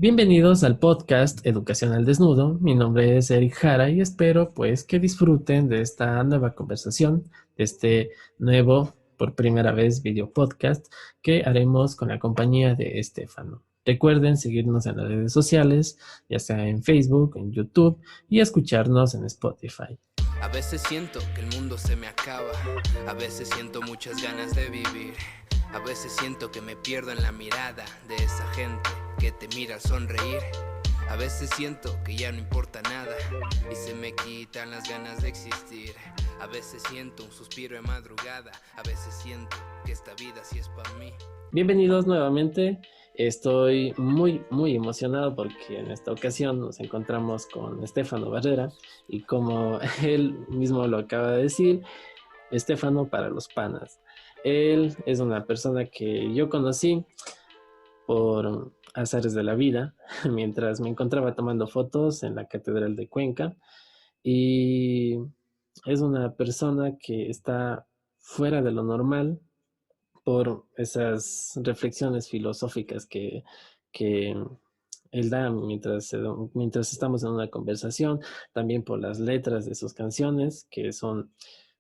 Bienvenidos al podcast Educación al Desnudo. Mi nombre es Eric Jara y espero pues que disfruten de esta nueva conversación, de este nuevo, por primera vez, video podcast que haremos con la compañía de Estefano. Recuerden seguirnos en las redes sociales, ya sea en Facebook, en YouTube y escucharnos en Spotify. A veces siento que el mundo se me acaba, a veces siento muchas ganas de vivir, a veces siento que me pierdo en la mirada de esa gente que te mira al sonreír. A veces siento que ya no importa nada y se me quitan las ganas de existir. A veces siento un suspiro de madrugada, a veces siento que esta vida sí es para mí. Bienvenidos nuevamente. Estoy muy emocionado porque en esta ocasión nos encontramos con Estefano Barrera y como él mismo lo acaba de decir, Estefano para los panas. Él es una persona que yo conocí por azares de la vida mientras me encontraba tomando fotos en la Catedral de Cuenca y es una persona que está fuera de lo normal por esas reflexiones filosóficas que él da mientras estamos en una conversación, también por las letras de sus canciones, que son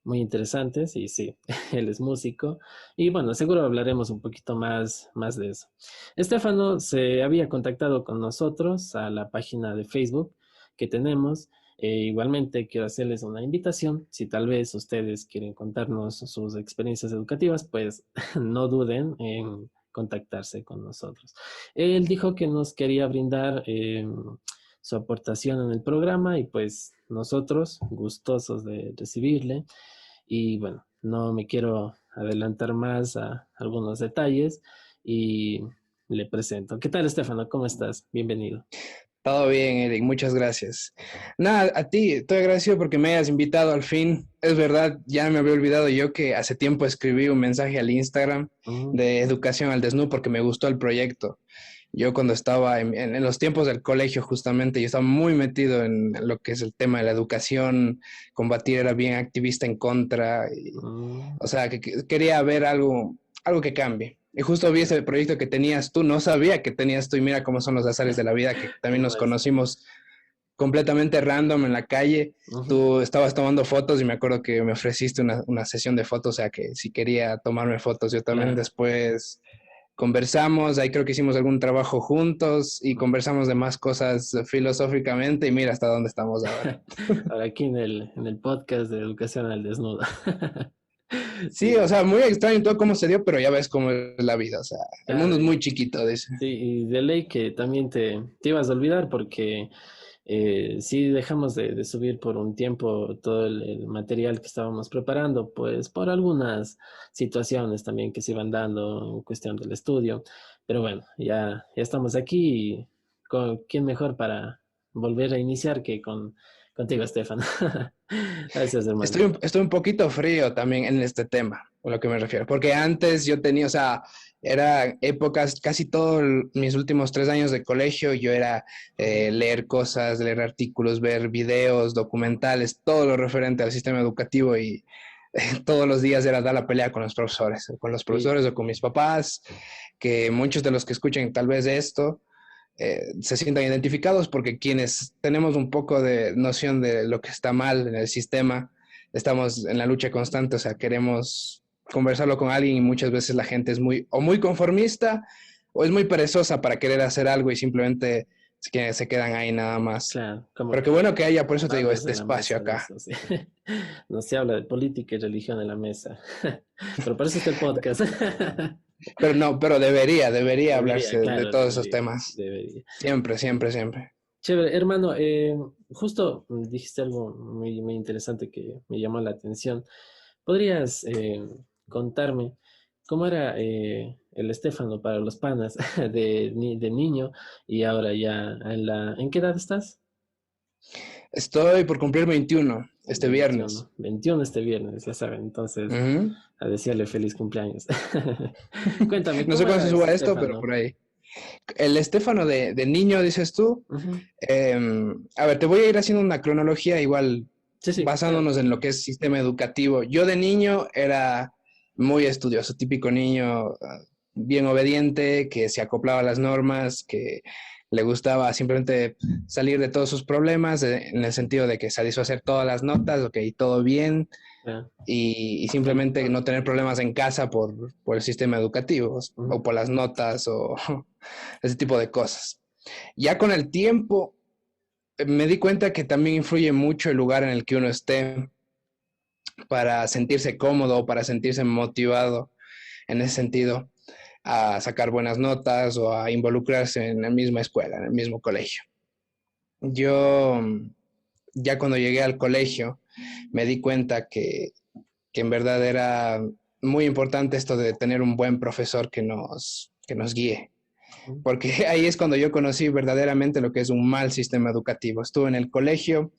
muy interesantes, y sí, él es músico, y bueno, seguro hablaremos un poquito más de eso. Estefano se había contactado con nosotros a la página de Facebook que tenemos. Igualmente quiero hacerles una invitación. Si tal vez ustedes quieren contarnos sus experiencias educativas, pues no duden en contactarse con nosotros. Él dijo que nos quería brindar su aportación en el programa y pues nosotros gustosos de recibirle. Y bueno, no me quiero adelantar más a algunos detalles y le presento. ¿Qué tal, Estefano? ¿Cómo estás? Bienvenido. Todo bien, Eric, muchas gracias. Nada, a ti, estoy agradecido porque me hayas invitado al fin. Es verdad, ya me había olvidado yo que hace tiempo escribí un mensaje al Instagram Mm, de Educación al Desnudo porque me gustó el proyecto. Yo cuando estaba en los tiempos del colegio justamente, yo estaba muy metido en lo que es el tema de la educación, combatir, era bien activista en contra, mm, o sea, que quería ver algo que cambie. Y justo vi ese proyecto que tenías tú, no sabía que tenías tú y mira cómo son los azares de la vida, que también nos ¿cómo es? conocimos completamente random en la calle. Ujú. Tú estabas tomando fotos y me acuerdo que me ofreciste una sesión de fotos, o sea, que si quería tomarme fotos, yo también Claro. después conversamos, ahí creo que hicimos algún trabajo juntos y conversamos de más cosas filosóficamente y mira hasta dónde estamos ahora. Ahora aquí en el podcast de Educación al Desnudo. Sí, Sí, o sea, muy extraño todo cómo se dio, pero ya ves cómo es la vida, o sea, el claro. mundo es muy chiquito, dice. Sí, y de ley que también te ibas a olvidar porque sí dejamos de subir por un tiempo todo el material que estábamos preparando, pues por algunas situaciones también que se iban dando en cuestión del estudio. Pero bueno, ya estamos aquí y con quién mejor para volver a iniciar que contigo, Estefan. Gracias, hermano. Estoy un poquito frío también en este tema, a lo que me refiero, porque antes yo tenía, o sea, era épocas, casi todos mis últimos 3 años de colegio, yo era leer cosas, leer artículos, ver videos, documentales, todo lo referente al sistema educativo y todos los días era dar la pelea con los Sí, profesores o con mis papás, que muchos de los que escuchen tal vez esto se sientan identificados porque quienes tenemos un poco de noción de lo que está mal en el sistema, estamos en la lucha constante, o sea, queremos conversarlo con alguien y muchas veces la gente es muy conformista o es muy perezosa para querer hacer algo y simplemente se quedan ahí nada más. claro, como Pero qué que bueno que haya, por eso te digo, palos este en la espacio mesa de acá. eso, sí. No se habla de política y religión en la mesa. Pero para eso está el podcast. Pero no, pero debería Debería, hablarse de claro, todos esos debería, temas. debería. Siempre, siempre, siempre. Chévere, hermano, justo dijiste algo muy interesante que me llamó la atención. ¿Podrías contarme cómo era el Estefano para los panas de niño y ahora ya ¿en qué edad estás? Estoy por cumplir 21 este viernes. 21 este viernes, ya saben, entonces Ujú. a decirle feliz cumpleaños. Cuéntame, No sé ¿cómo cuándo se era ese suba esto, pero Estefano? por ahí. El Estefano de niño, dices tú. Ujú. Eh, a ver, te voy a ir haciendo una cronología igual Sí, sí, claro. basándonos en lo que es sistema educativo. Yo de niño era muy estudioso, típico niño bien obediente, que se acoplaba a las normas, que le gustaba simplemente salir de todos sus problemas, en el sentido de que satisfacer todas las notas, ok, todo bien, Ya. y simplemente no tener problemas en casa por el sistema educativo Ujú. o por las notas o ese tipo de cosas. Ya con el tiempo me di cuenta que también influye mucho el lugar en el que uno esté para sentirse cómodo, para sentirse motivado en ese sentido a sacar buenas notas o a involucrarse en la misma escuela, en el mismo colegio. Yo ya cuando llegué al colegio me di cuenta que en verdad era muy importante esto de tener un buen profesor que nos guíe, Ujú. porque ahí es cuando yo conocí verdaderamente lo que es un mal sistema educativo. Estuve en el colegio,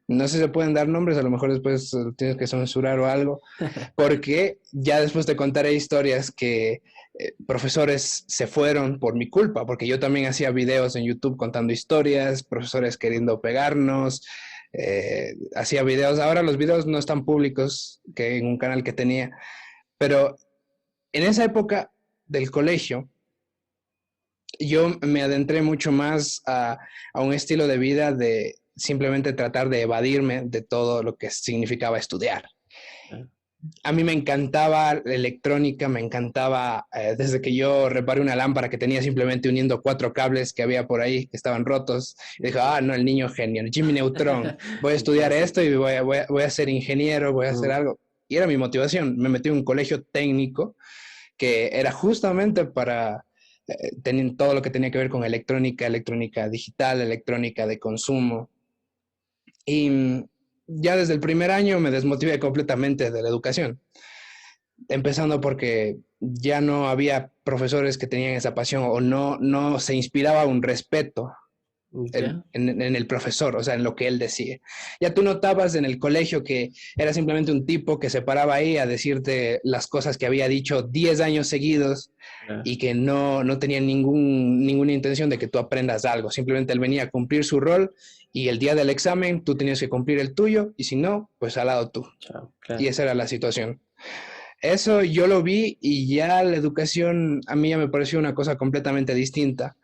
no sé si se pueden dar nombres, a lo mejor después tienes que censurar o algo, porque ya después te contaré historias que profesores se fueron por mi culpa, porque yo también hacía videos en YouTube contando historias, profesores queriendo pegarnos, hacía videos, ahora los videos no están públicos, que en un canal que tenía, pero en esa época del colegio, yo me adentré mucho más a un estilo de vida de simplemente tratar de evadirme de todo lo que significaba estudiar. Ya. A mí me encantaba la electrónica, me encantaba desde que yo reparé una lámpara que tenía simplemente uniendo 4 cables que había por ahí que estaban rotos. Y dije, ah, no, el niño genio, el Jimmy Neutron, voy a Un estudiar esto clásico. y voy a ser ingeniero, voy a hacer Mm. algo. Y era mi motivación. Me metí en un colegio técnico que era justamente para tener todo lo que tenía que ver con electrónica, electrónica digital, electrónica de consumo. Y ya desde el primer año me desmotivé completamente de la educación, empezando porque ya no había profesores que tenían esa pasión o no se inspiraba un respeto Ya. en el profesor, o sea, en lo que él decía. Ya tú notabas en el colegio que era simplemente un tipo que se paraba ahí a decirte las cosas que había dicho 10 años seguidos Ya. y que no tenía ninguna intención de que tú aprendas algo. Simplemente él venía a cumplir su rol y el día del examen tú tenías que cumplir el tuyo y si no, pues al lado tú. Chao. Y Claro. esa era la situación. Eso yo lo vi y ya la educación a mí ya me pareció una cosa completamente distinta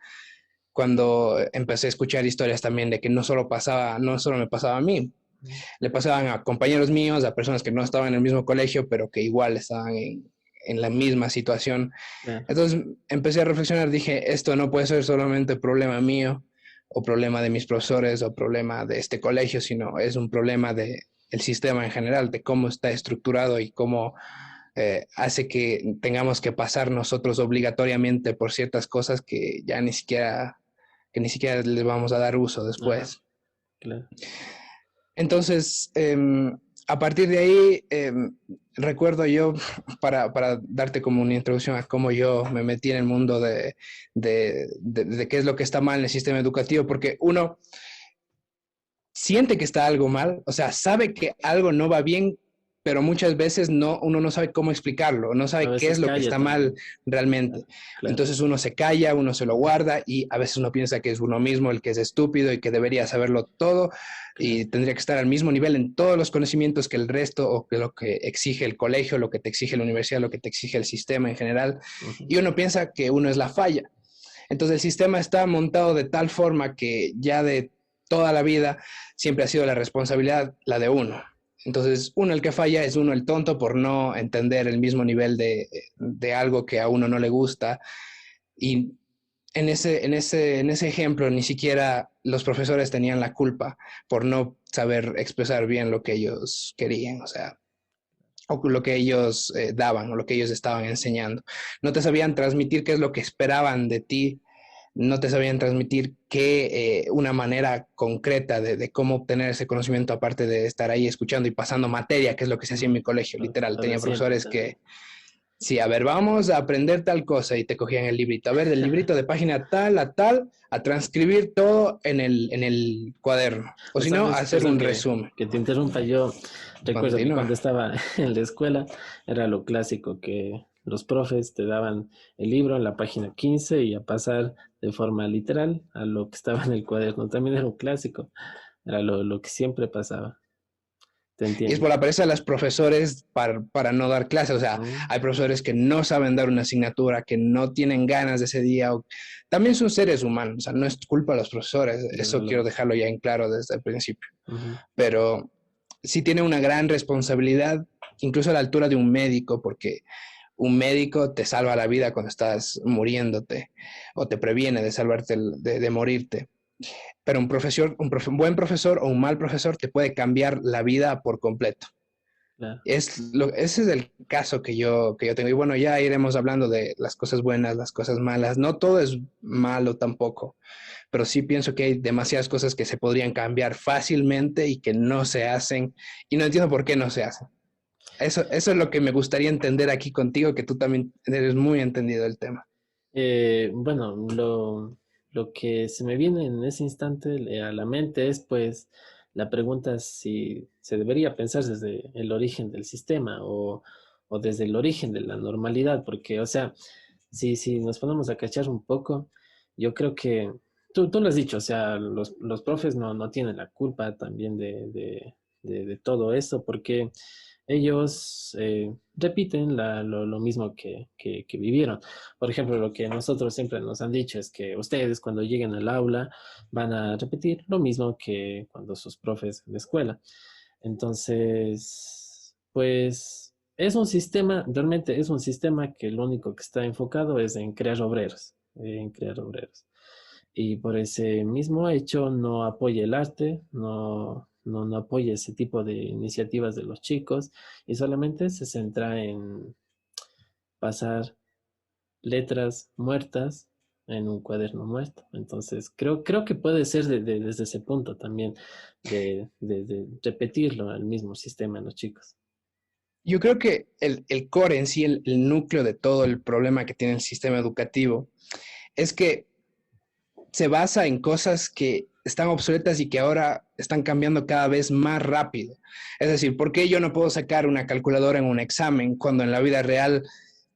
cuando empecé a escuchar historias también de que no solo me pasaba a mí, Mm. le pasaban a compañeros míos, a personas que no estaban en el mismo colegio, pero que igual estaban en la misma situación. Claro. Entonces empecé a reflexionar, dije, esto no puede ser solamente problema mío o problema de mis profesores o problema de este colegio, sino es un problema de el sistema en general, de cómo está estructurado y cómo hace que tengamos que pasar nosotros obligatoriamente por ciertas cosas que ni siquiera les vamos a dar uso Ajá. después. Claro. Entonces, a partir de ahí, recuerdo yo, para darte como una introducción a cómo yo me metí en el mundo de qué es lo que está mal en el sistema educativo, porque uno siente que está algo mal, o sea, sabe que algo no va bien, pero muchas veces uno no sabe cómo explicarlo, no A sabe qué es veces lo que calla está mal también. realmente. Claro. Claro. Entonces uno se calla, uno se lo guarda y a veces uno piensa que es uno mismo el que es estúpido y que debería saberlo todo Claro. y tendría que estar al mismo nivel en todos los conocimientos que el resto o que lo que exige el colegio, lo que te exige la universidad, lo que te exige el sistema en general. Ujú. Y uno piensa que uno es la falla. Entonces el sistema está montado de tal forma que ya de toda la vida siempre ha sido la responsabilidad la de uno. Entonces, uno el que falla es uno el tonto por no entender el mismo nivel de algo que a uno no le gusta. Y en ese ejemplo, ni siquiera los profesores tenían la culpa por no saber expresar bien lo que ellos querían, o sea, o lo que ellos daban o lo que ellos estaban enseñando. No te sabían transmitir qué es lo que esperaban de ti, no te sabían transmitir una manera concreta cómo obtener ese conocimiento aparte de estar ahí escuchando y pasando materia, que es lo que se hacía en Ujú. mi colegio, literal. Lo de Tenía siempre profesores también. que, sí, a ver, vamos a aprender tal cosa y te cogían el librito. A ver, del librito de página tal a tal, a transcribir todo en el cuaderno. O O si no, a sabes, hacer perdón un resumen. que te interrumpa, yo recuerdo que Continúa. cuando estaba en la escuela era lo clásico que los profes te daban el libro en la página 15 y a pasar de forma literal a lo que estaba en el cuaderno. También era un clásico, era lo que siempre pasaba. te Y es entiendo. por la pereza de los profesores para no dar clases. O sea, Mm, hay profesores que no saben dar una asignatura, que no tienen ganas de ese día. También son seres humanos, o sea, no es culpa de los profesores. Eso quiero lógico. dejarlo ya en claro desde el principio. Ujú, Pero sí tiene una gran responsabilidad, incluso a la altura de un médico, porque un médico te salva la vida cuando estás muriéndote o te previene de salvarte, de morirte. Pero un buen profesor o un mal profesor te puede cambiar la vida por completo. claro. Ese es el caso que yo tengo. Y bueno, ya iremos hablando de las cosas buenas, las cosas malas. No todo es malo tampoco, pero sí pienso que hay demasiadas cosas que se podrían cambiar fácilmente y que no se hacen. Y no entiendo por qué no se hacen. Eso es lo que me gustaría entender aquí contigo, que tú también eres muy entendido del tema. Bueno, lo que se me viene en ese instante a la mente es pues la pregunta si se debería pensar desde el origen del sistema o desde el origen de la normalidad, porque o sea, si nos ponemos a cachar un poco, yo creo que tú lo has dicho, o sea, los profes no tienen la culpa también de todo eso, porque ellos repiten lo mismo que vivieron. Por ejemplo, lo que nosotros siempre nos han dicho es que ustedes cuando lleguen al aula van a repetir lo mismo que cuando sus profes en la escuela. Entonces, pues es un sistema, realmente es un sistema que lo único que está enfocado es en crear obreros, en crear obreros. Y por ese mismo hecho no apoya el arte, no apoya ese tipo de iniciativas de los chicos y solamente se centra en pasar letras muertas en un cuaderno muerto. Entonces, creo que puede ser desde ese punto también, de repetirlo al mismo sistema en los chicos. Yo creo que el core en sí, el núcleo de todo el problema que tiene el sistema educativo, es que se basa en cosas que están obsoletas y que ahora están cambiando cada vez más rápido. Es decir, ¿por qué yo no puedo sacar una calculadora en un examen cuando en la vida real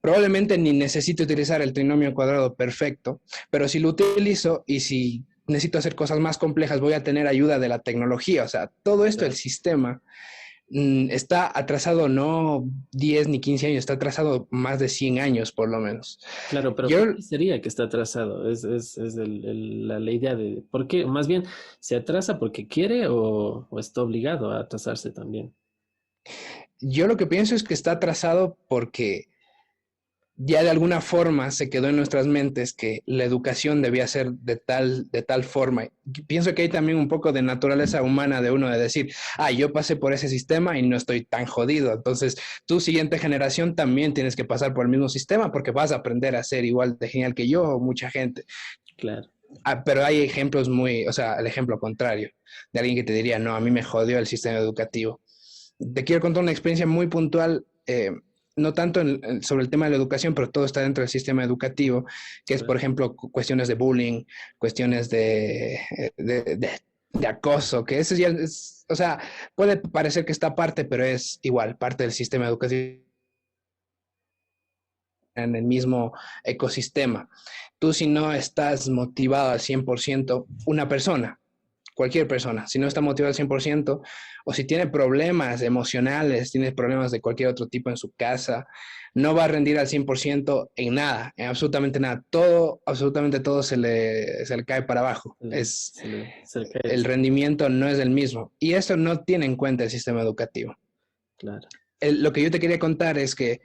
probablemente ni necesito utilizar el trinomio cuadrado perfecto, pero si lo utilizo y si necesito hacer cosas más complejas, voy a tener ayuda de la tecnología? O sea, todo esto, el Claro, sistema está atrasado no 10 ni 15 años, está atrasado más de 100 años por lo menos. claro, pero Yo ¿por qué sería que está atrasado? Es la idea de, ¿por qué? Más bien, ¿se atrasa porque quiere o está obligado a atrasarse también? Yo lo que pienso es que está atrasado porque ya de alguna forma se quedó en nuestras mentes que la educación debía ser de tal forma. Pienso que hay también un poco de naturaleza humana de uno de decir, yo pasé por ese sistema y no estoy tan jodido. Entonces, tu siguiente generación también tienes que pasar por el mismo sistema porque vas a aprender a ser igual de genial que yo o mucha gente. Claro, Pero hay ejemplos o sea, el ejemplo contrario, de alguien que te diría, no, a mí me jodió el sistema educativo. Te quiero contar una experiencia muy puntual, no tanto sobre el tema de la educación, pero todo está dentro del sistema educativo, que a es, ver, por ejemplo, cuestiones de bullying, cuestiones de acoso, que eso ya es, o sea, puede parecer que está aparte, pero es igual, parte del sistema educativo en el mismo ecosistema. Tú si no estás motivado al 100%, una persona, cualquier persona, si no está motivado al 100%, o si tiene problemas emocionales, tiene problemas de cualquier otro tipo en su casa, no va a rendir al 100% en nada, en absolutamente nada. Todo, absolutamente todo se le cae para abajo. se le cae el El rendimiento no es el mismo. Y eso no tiene en cuenta el sistema educativo. claro. Lo que yo te quería contar es que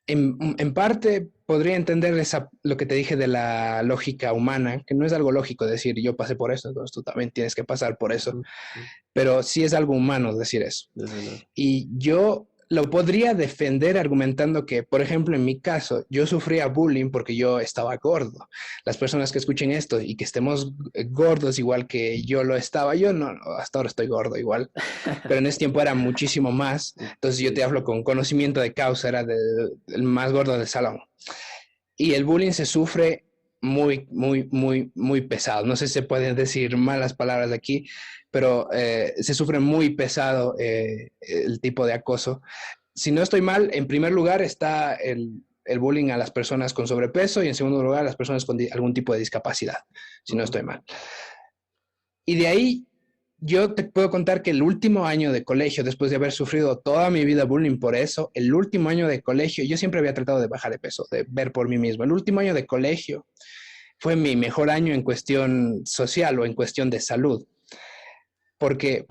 en parte podría entender lo que te dije de la lógica humana, que no es algo lógico decir yo pasé por eso, entonces tú también tienes que pasar por eso, Ujú, ujú, pero sí es algo humano decir eso. desde luego. Y yo lo podría defender argumentando que, por ejemplo, en mi caso, yo sufría bullying porque yo estaba gordo. Las personas que escuchen esto y que estemos gordos igual que yo lo estaba, yo no, hasta ahora estoy gordo igual, pero en ese tiempo era muchísimo más. Entonces yo Sí, te hablo con conocimiento de causa, era el más gordo del salón. Y el bullying se sufre muy, muy, muy, muy pesado. No sé si se pueden decir malas palabras aquí, pero se sufre muy pesado el tipo de acoso. Si no estoy mal, en primer lugar está el bullying a las personas con sobrepeso y en segundo lugar a las personas con algún tipo de discapacidad, si no ujú, estoy mal. Y de ahí yo te puedo contar que el último año de colegio, después de haber sufrido toda mi vida bullying por eso, el último año de colegio, yo siempre había tratado de bajar de peso, de ver por mí mismo. El último año de colegio fue mi mejor año en cuestión social o en cuestión de salud. Porque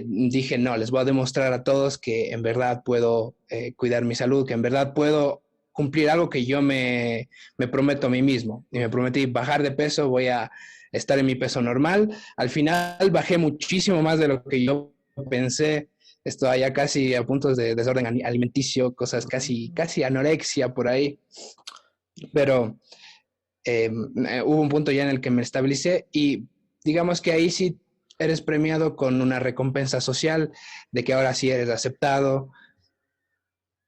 dije, no, les voy a demostrar a todos que en verdad puedo cuidar mi salud, que en verdad puedo cumplir algo que yo me prometo a mí mismo. Y me prometí bajar de peso, voy a estar en mi peso normal. Al final bajé muchísimo más de lo que yo pensé. Estoy ya casi a puntos de desorden alimenticio, cosas casi anorexia por ahí. Pero hubo un punto ya en el que me estabilicé y digamos que ahí sí eres premiado con una recompensa social de que ahora sí eres aceptado,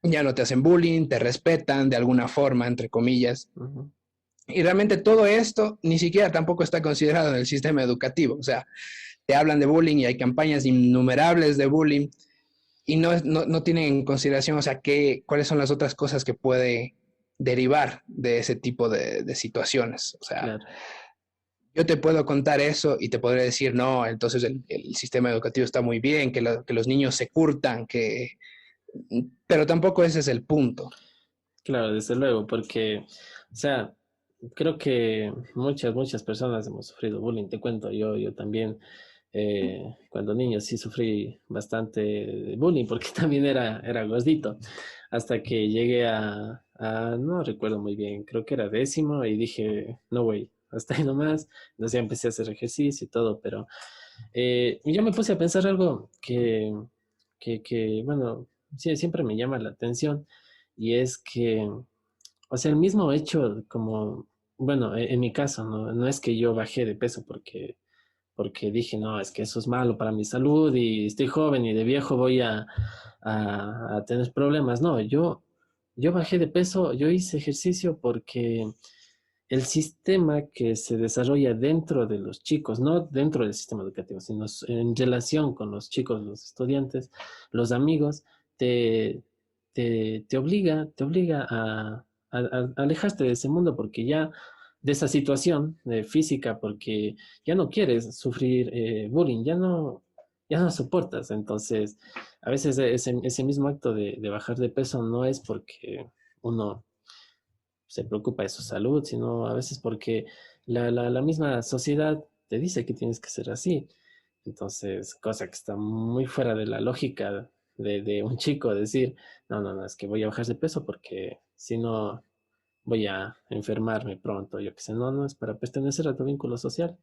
ya no te hacen bullying, te respetan de alguna forma, entre comillas. Ujú. Y realmente todo esto ni siquiera tampoco está considerado en el sistema educativo. O sea, te hablan de bullying y hay campañas innumerables de bullying y no tienen en consideración, o sea, cuáles son las otras cosas que puede derivar de ese tipo de situaciones. O sea, Claro. yo te puedo contar eso y te podré decir, no, entonces el sistema educativo está muy bien, que los niños se curtan, pero tampoco ese es el punto. Claro, desde luego, porque, o sea, creo que muchas personas hemos sufrido bullying. Te cuento, yo también, cuando niño sí sufrí bastante de bullying, porque también era gordito, hasta que llegué no recuerdo muy bien, creo que era décimo y dije, no, güey, hasta ahí nomás. Entonces ya empecé a hacer ejercicio y todo, pero yo me puse a pensar algo bueno, sí, siempre me llama la atención. Y es que, o sea, el mismo hecho, como, bueno, en mi caso, no es que yo bajé de peso porque dije, no, es que eso es malo para mi salud y estoy joven y de viejo voy a tener problemas. No, yo bajé de peso, yo hice ejercicio porque el sistema que se desarrolla dentro de los chicos, no dentro del sistema educativo, sino en relación con los chicos, los estudiantes, los amigos, te, te obliga a alejarte de ese mundo porque ya, de esa situación física, porque ya no quieres sufrir bullying, ya no soportas. Entonces, a veces ese mismo acto de bajar de peso no es porque uno se preocupa de su salud, sino a veces porque la misma sociedad te dice que tienes que ser así. Entonces, cosa que está muy fuera de la lógica de un chico decir, no, es que voy a bajar de peso porque si no voy a enfermarme pronto, yo qué sé, no, es para pertenecer a tu vínculo social,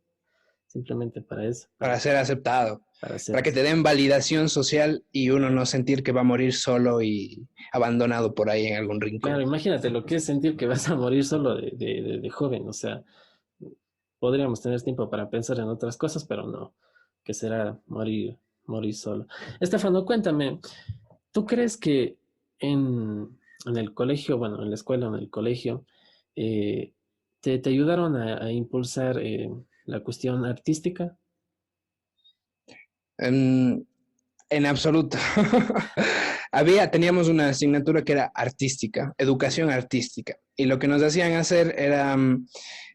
simplemente para eso, Para ser aceptado, para ser para que te den validación social y uno no sentir que va a morir solo y abandonado por ahí en algún Claro, rincón. imagínate lo que es sentir que vas a morir solo de joven, o sea, podríamos tener tiempo para pensar en otras cosas, pero no, que será morir solo. Estefano, cuéntame, ¿tú crees que en el colegio, bueno, en la escuela, en el colegio, eh, te ayudaron a impulsar la cuestión artística? En, en absoluto. Teníamos una asignatura que era artística, educación artística, y lo que nos hacían hacer era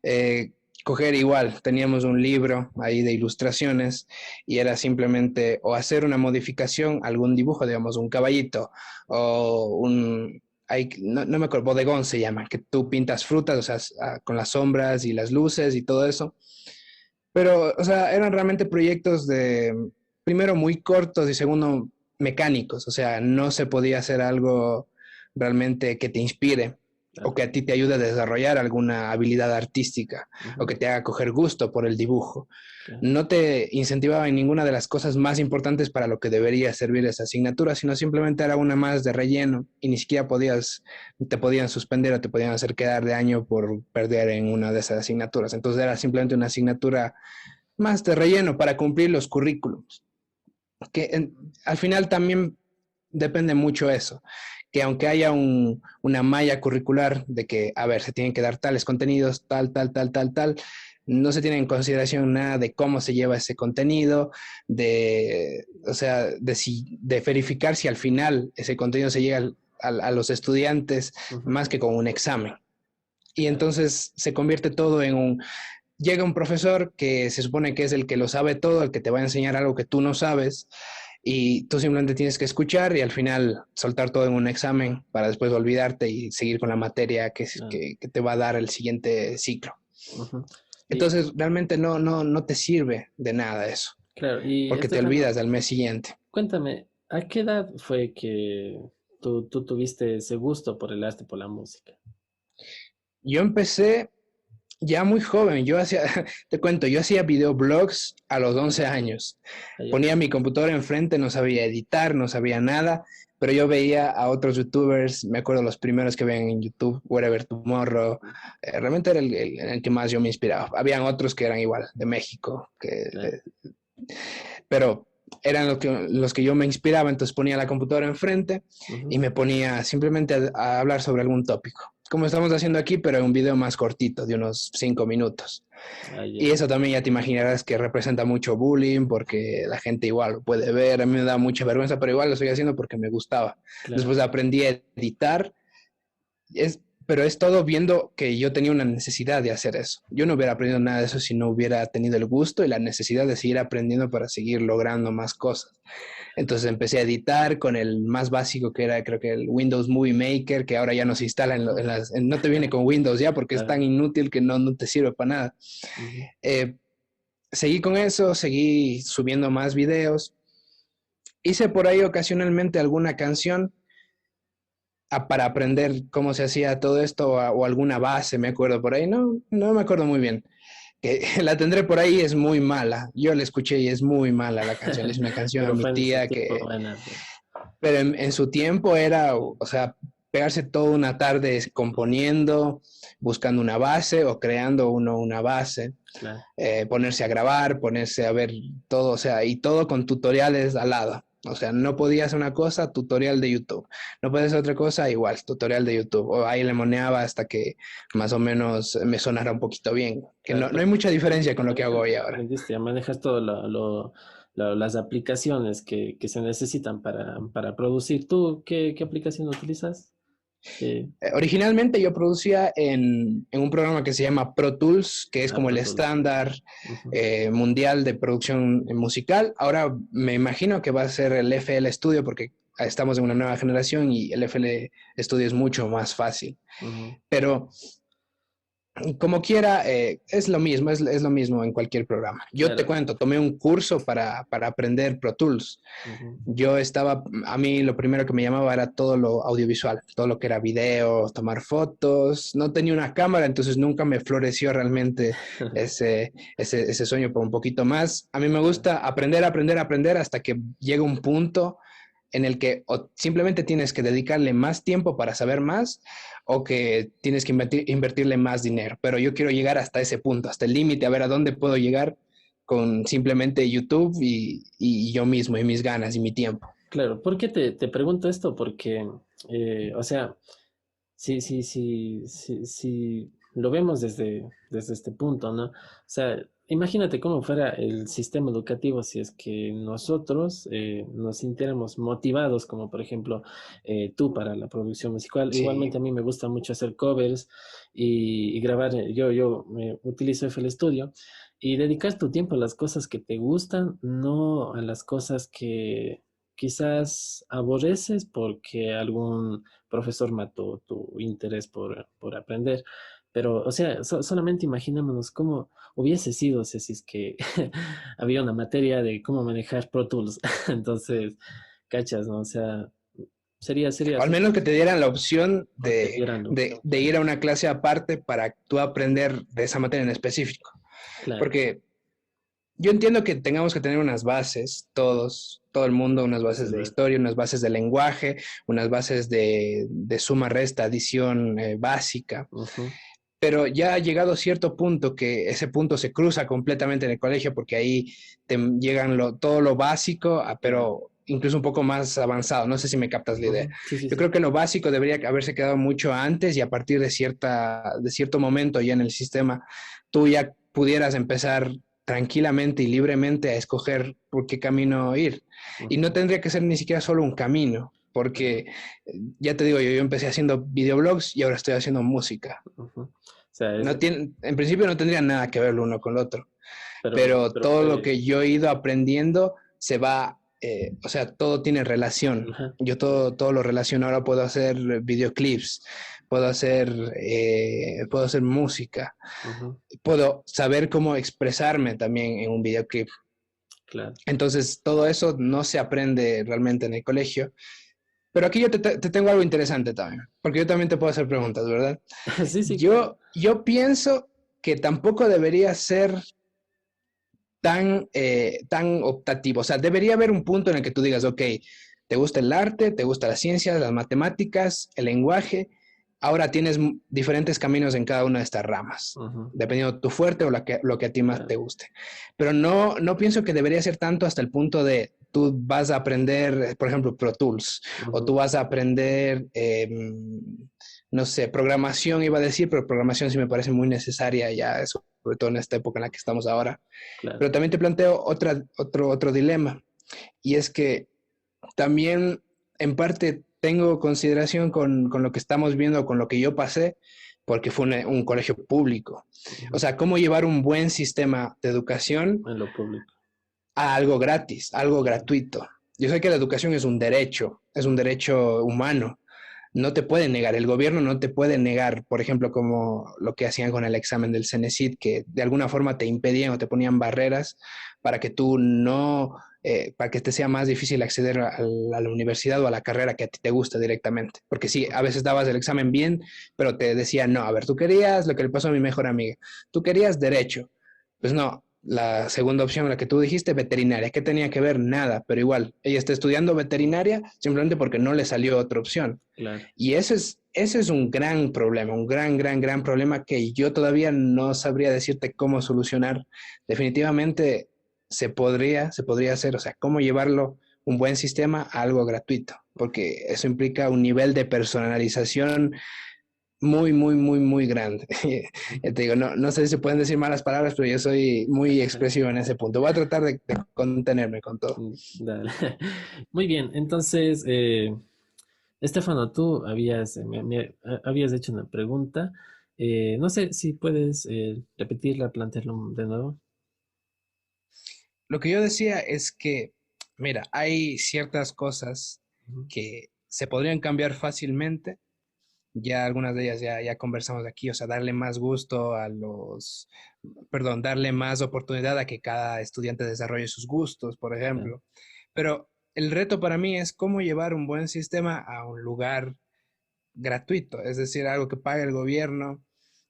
eh, coger igual, teníamos un libro ahí de ilustraciones y era simplemente o hacer una modificación, algún dibujo, digamos, un caballito o no me acuerdo, bodegón se llama, que tú pintas frutas, o sea, con las sombras y las luces y todo eso. Pero, o sea, eran realmente proyectos primero, muy cortos y segundo, mecánicos. O sea, no se podía hacer algo realmente que te inspire o Claro. que a ti te ayude a desarrollar alguna habilidad artística o Ujú. que te haga coger gusto por el dibujo. Claro. No te incentivaba en ninguna de las cosas más importantes para lo que debería servir esa asignatura, sino simplemente era una más de relleno y ni siquiera te podían suspender o te podían hacer quedar de año por perder en una de esas asignaturas. Entonces era simplemente una asignatura más de relleno para cumplir los currículums. Al final también depende mucho eso, que aunque haya una malla curricular de que, a ver, se tienen que dar tales contenidos, tal, no se tiene en consideración nada de cómo se lleva ese contenido, o sea, de verificar si al final ese contenido se llega a los estudiantes Ujú. más que con un examen. Y Claro. entonces se convierte todo en llega un profesor que se supone que es el que lo sabe todo, el que te va a enseñar algo que tú no sabes, y tú simplemente tienes que escuchar y al final soltar todo en un examen para después olvidarte y seguir con la materia Claro. que te va a dar el siguiente ciclo. Ujú. Y Entonces, realmente no te sirve de nada eso, claro, y porque te Estefano, olvidas al mes siguiente. cuéntame, ¿a qué edad fue que tú tuviste ese gusto por el arte, por la música? Yo empecé ya muy joven, yo hacía, te cuento, yo hacía videoblogs a los 11 años. Allá. Ponía mi computadora enfrente, no sabía editar, no sabía nada, pero yo veía a otros youtubers, me acuerdo los primeros que veían en YouTube, Wherever Tomorrow, realmente era el que más yo me inspiraba. Habían otros que eran igual, de México, Claro. pero eran los que yo me inspiraba, entonces ponía la computadora enfrente Ujú. y me ponía simplemente a hablar sobre algún tópico, como estamos haciendo aquí, pero en un video más cortito, de unos 5 minutos. Y Allá. eso también ya te imaginarás que representa mucho bullying, porque la gente igual lo puede ver, a mí me da mucha vergüenza, pero igual lo estoy haciendo porque me gustaba. Claro. Después aprendí a editar, pero es todo viendo que yo tenía una necesidad de hacer eso. Yo no hubiera aprendido nada de eso si no hubiera tenido el gusto y la necesidad de seguir aprendiendo para seguir logrando más cosas. Entonces empecé a editar con el más básico que era creo que el Windows Movie Maker, que ahora ya no se instala Ujú. no te viene con Windows ya porque es Claro. tan inútil que no te sirve para nada. Ujú. Eh, Seguí con eso, seguí subiendo más videos. Hice por ahí ocasionalmente alguna canción para aprender cómo se hacía todo esto o alguna base, me acuerdo por ahí. No me acuerdo muy bien. Que la tendré por ahí, es muy mala. Yo la escuché y es muy mala la canción. Es una canción a Pero mi fue en su tía tiempo que, buena, pues. pero en su tiempo era, o sea, pegarse toda una tarde componiendo, buscando una base o creando una base, Claro. ponerse a grabar, ponerse a ver todo, o sea, y todo con tutoriales al lado. O sea, no podía hacer una cosa, tutorial de YouTube. No podía hacer otra cosa, igual, tutorial de YouTube. O ahí le moneaba hasta que más o menos me sonara un poquito bien. Que Claro, no hay pero mucha diferencia con lo que hago manejas, hoy ahora. aprendiste a manejar todo las aplicaciones que se necesitan para producir. ¿Tú qué aplicación utilizas? ¿Qué? Originalmente yo producía en un programa que se llama Pro Tools, que es Ah, como el Pro Tools. estándar Ujú. mundial de producción musical. Ahora me imagino que va a ser el FL Studio porque estamos en una nueva generación y el FL Studio es mucho más fácil. Ujú. Pero como quiera, es lo mismo, es lo mismo en cualquier programa. Yo te Claro. cuento, tomé un curso para aprender Pro Tools. Ujú. Yo estaba, a mí lo primero que me llamaba era todo lo audiovisual, todo lo que era video, tomar fotos. No tenía una cámara, entonces nunca me floreció realmente ese sueño por un poquito más. A mí me Claro. gusta aprender, aprender, aprender hasta que llega un punto en el que o simplemente tienes que dedicarle más tiempo para saber más o que tienes que invertirle más dinero. Pero yo quiero llegar hasta ese punto, hasta el límite, a ver a dónde puedo llegar con simplemente YouTube y yo mismo, y mis ganas y mi tiempo. Claro, ¿por qué te pregunto esto? Porque, o sea, si lo vemos desde este punto, ¿no? O sea, imagínate cómo fuera el sistema educativo si es que nosotros nos sintiéramos motivados, como por ejemplo tú para la producción musical. Igualmente Sí, a mí me gusta mucho hacer covers y grabar. Yo utilizo FL Studio y dedicar tu tiempo a las cosas que te gustan, no a las cosas que quizás aborreces porque algún profesor mató tu interés por aprender. Pero, o sea, solamente imaginémonos cómo hubiese sido si es que había una materia de cómo manejar Pro Tools. Entonces, cachas, ¿no? O sea, sería o al menos que te dieran la opción o te dieran la opción, de claro. ir a una clase aparte para tú aprender de esa materia en específico. Claro. Porque yo entiendo que tengamos que tener unas bases, todo el mundo, unas Eso bases es de verdad. historia, unas bases de lenguaje, unas bases de suma, resta, adición básica. Ujú. Pero ya ha llegado cierto punto que ese punto se cruza completamente en el colegio porque ahí te llegan todo lo básico, Claro. pero incluso un poco más avanzado. No sé si me captas la idea. Ujú. Sí, sí, Yo creo sí. que lo básico debería haberse quedado mucho antes y a partir de cierto momento ya en el sistema, tú ya pudieras empezar tranquilamente y libremente a escoger por qué camino ir. Y no Ujú. tendría que ser ni siquiera solo un camino, Claro. porque ya te digo, yo empecé haciendo videoblogs y ahora estoy haciendo música. Ujú. O sea, No tienen, en principio no tendrían nada que ver el uno con el otro, pero pero todo lo que yo he ido aprendiendo se va, o sea, todo tiene relación. ajá, Yo todo lo relaciono. Ahora puedo hacer videoclips, puedo hacer música, ujú, puedo saber cómo expresarme también en un videoclip. claro. Entonces, todo eso no se aprende realmente en el colegio. Pero aquí yo te tengo algo interesante también, porque yo también te puedo hacer preguntas, ¿verdad? Sí, sí, claro. Yo pienso que tampoco debería ser tan optativo. O sea, debería haber un punto en el que tú digas, ok, te gusta el arte, te gusta la ciencia, las matemáticas, el lenguaje. Ahora tienes diferentes caminos en cada una de estas ramas, Ujú, dependiendo de tu fuerte o lo que a ti más claro. te guste. Pero no pienso que debería ser tanto hasta el punto de tú vas a aprender, por ejemplo, Pro Tools, o tú Ujú, vas a aprender, no sé, programación iba a decir, pero programación sí me parece muy necesaria ya, sobre todo en esta época en la que estamos ahora. claro. Pero también te planteo otro dilema, y es que también en parte tengo consideración con lo que estamos viendo, con lo que yo pasé, porque fue un colegio público. O Ujú, sea, cómo llevar un buen sistema de educación en lo público. a algo gratis, algo gratuito. Yo sé que la educación es un derecho humano, no te pueden negar, el gobierno no te puede negar, por ejemplo, como lo que hacían con el examen del CENESID, que de alguna forma te impedían o te ponían barreras para que tú no, para que te sea más difícil acceder a la universidad o a la carrera que a ti te gusta directamente. Porque sí, a veces dabas el examen bien, pero te decían, no, a ver, tú querías lo que le pasó a mi mejor amiga, tú querías derecho. Pues no, la segunda opción, la que tú dijiste, veterinaria. ¿Qué tenía que ver? Nada, pero igual, ella está estudiando veterinaria simplemente porque no le salió otra opción. Claro. Y ese es un gran problema, un gran problema que yo todavía no sabría decirte cómo solucionar. Definitivamente se podría hacer, o sea, cómo llevarlo un buen sistema a algo gratuito, porque eso implica un nivel de personalización muy grande. Ya te digo, no sé si se pueden decir malas palabras, pero yo soy muy expresivo en ese punto. Voy a tratar de contenerme con todo. Dale. Muy bien, entonces, Estefano, tú habías hecho una pregunta. No sé si puedes repetirla, plantearlo de nuevo. Lo que yo decía es que, mira, hay ciertas cosas Ujú, que se podrían cambiar fácilmente. Ya algunas de ellas ya conversamos aquí, o sea, darle más gusto a perdón, darle más oportunidad a que cada estudiante desarrolle sus gustos, por claro. ejemplo. Pero el reto para mí es cómo llevar un buen sistema a un lugar gratuito, es decir, algo que pague el gobierno,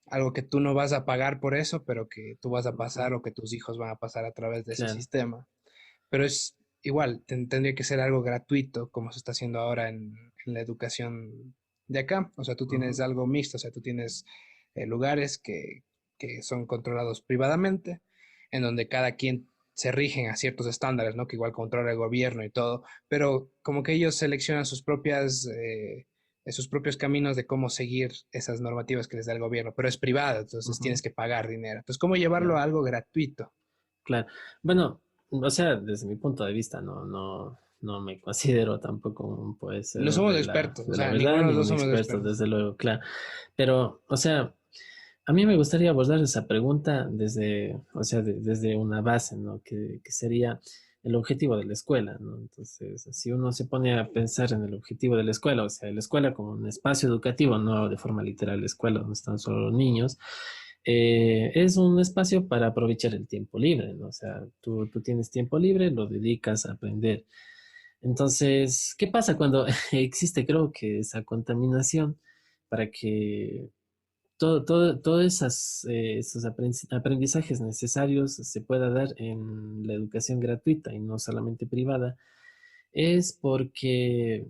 algo que tú no vas a pagar por eso, pero que tú vas a Ujú, pasar o que tus hijos van a pasar a través de ese claro. sistema. Pero es igual, tendría que ser algo gratuito, como se está haciendo ahora en la educación de acá. O sea, tú tienes Ujú, algo mixto, o sea, tú tienes lugares que son controlados privadamente, en donde cada quien se rigen a ciertos estándares, ¿no? Que igual controla el gobierno y todo, pero como que ellos seleccionan sus propios caminos de cómo seguir esas normativas que les da el gobierno, pero es privado, entonces ujú, tienes que pagar dinero. Entonces, ¿cómo llevarlo claro. a algo gratuito? Claro. Bueno, o sea, desde mi punto de vista, no me considero tampoco un No poseedor somos expertos, o de la sea, verdad ninguno de ni los dos un somos experto, expertos. desde luego, claro. Pero, o sea, a mí me gustaría abordar esa pregunta desde, o sea, desde una base, ¿no? Que sería el objetivo de la escuela, ¿no? Entonces, si uno se pone a pensar en el objetivo de la escuela, o sea, la escuela como un espacio educativo, no de forma literal la escuela donde están solo los niños, es un espacio para aprovechar el tiempo libre, ¿no? O sea, tú tienes tiempo libre, lo dedicas a aprender. Entonces, ¿qué pasa cuando existe, creo que, esa contaminación para que todos esos aprendizajes necesarios se pueda dar en la educación gratuita y no solamente privada? Es porque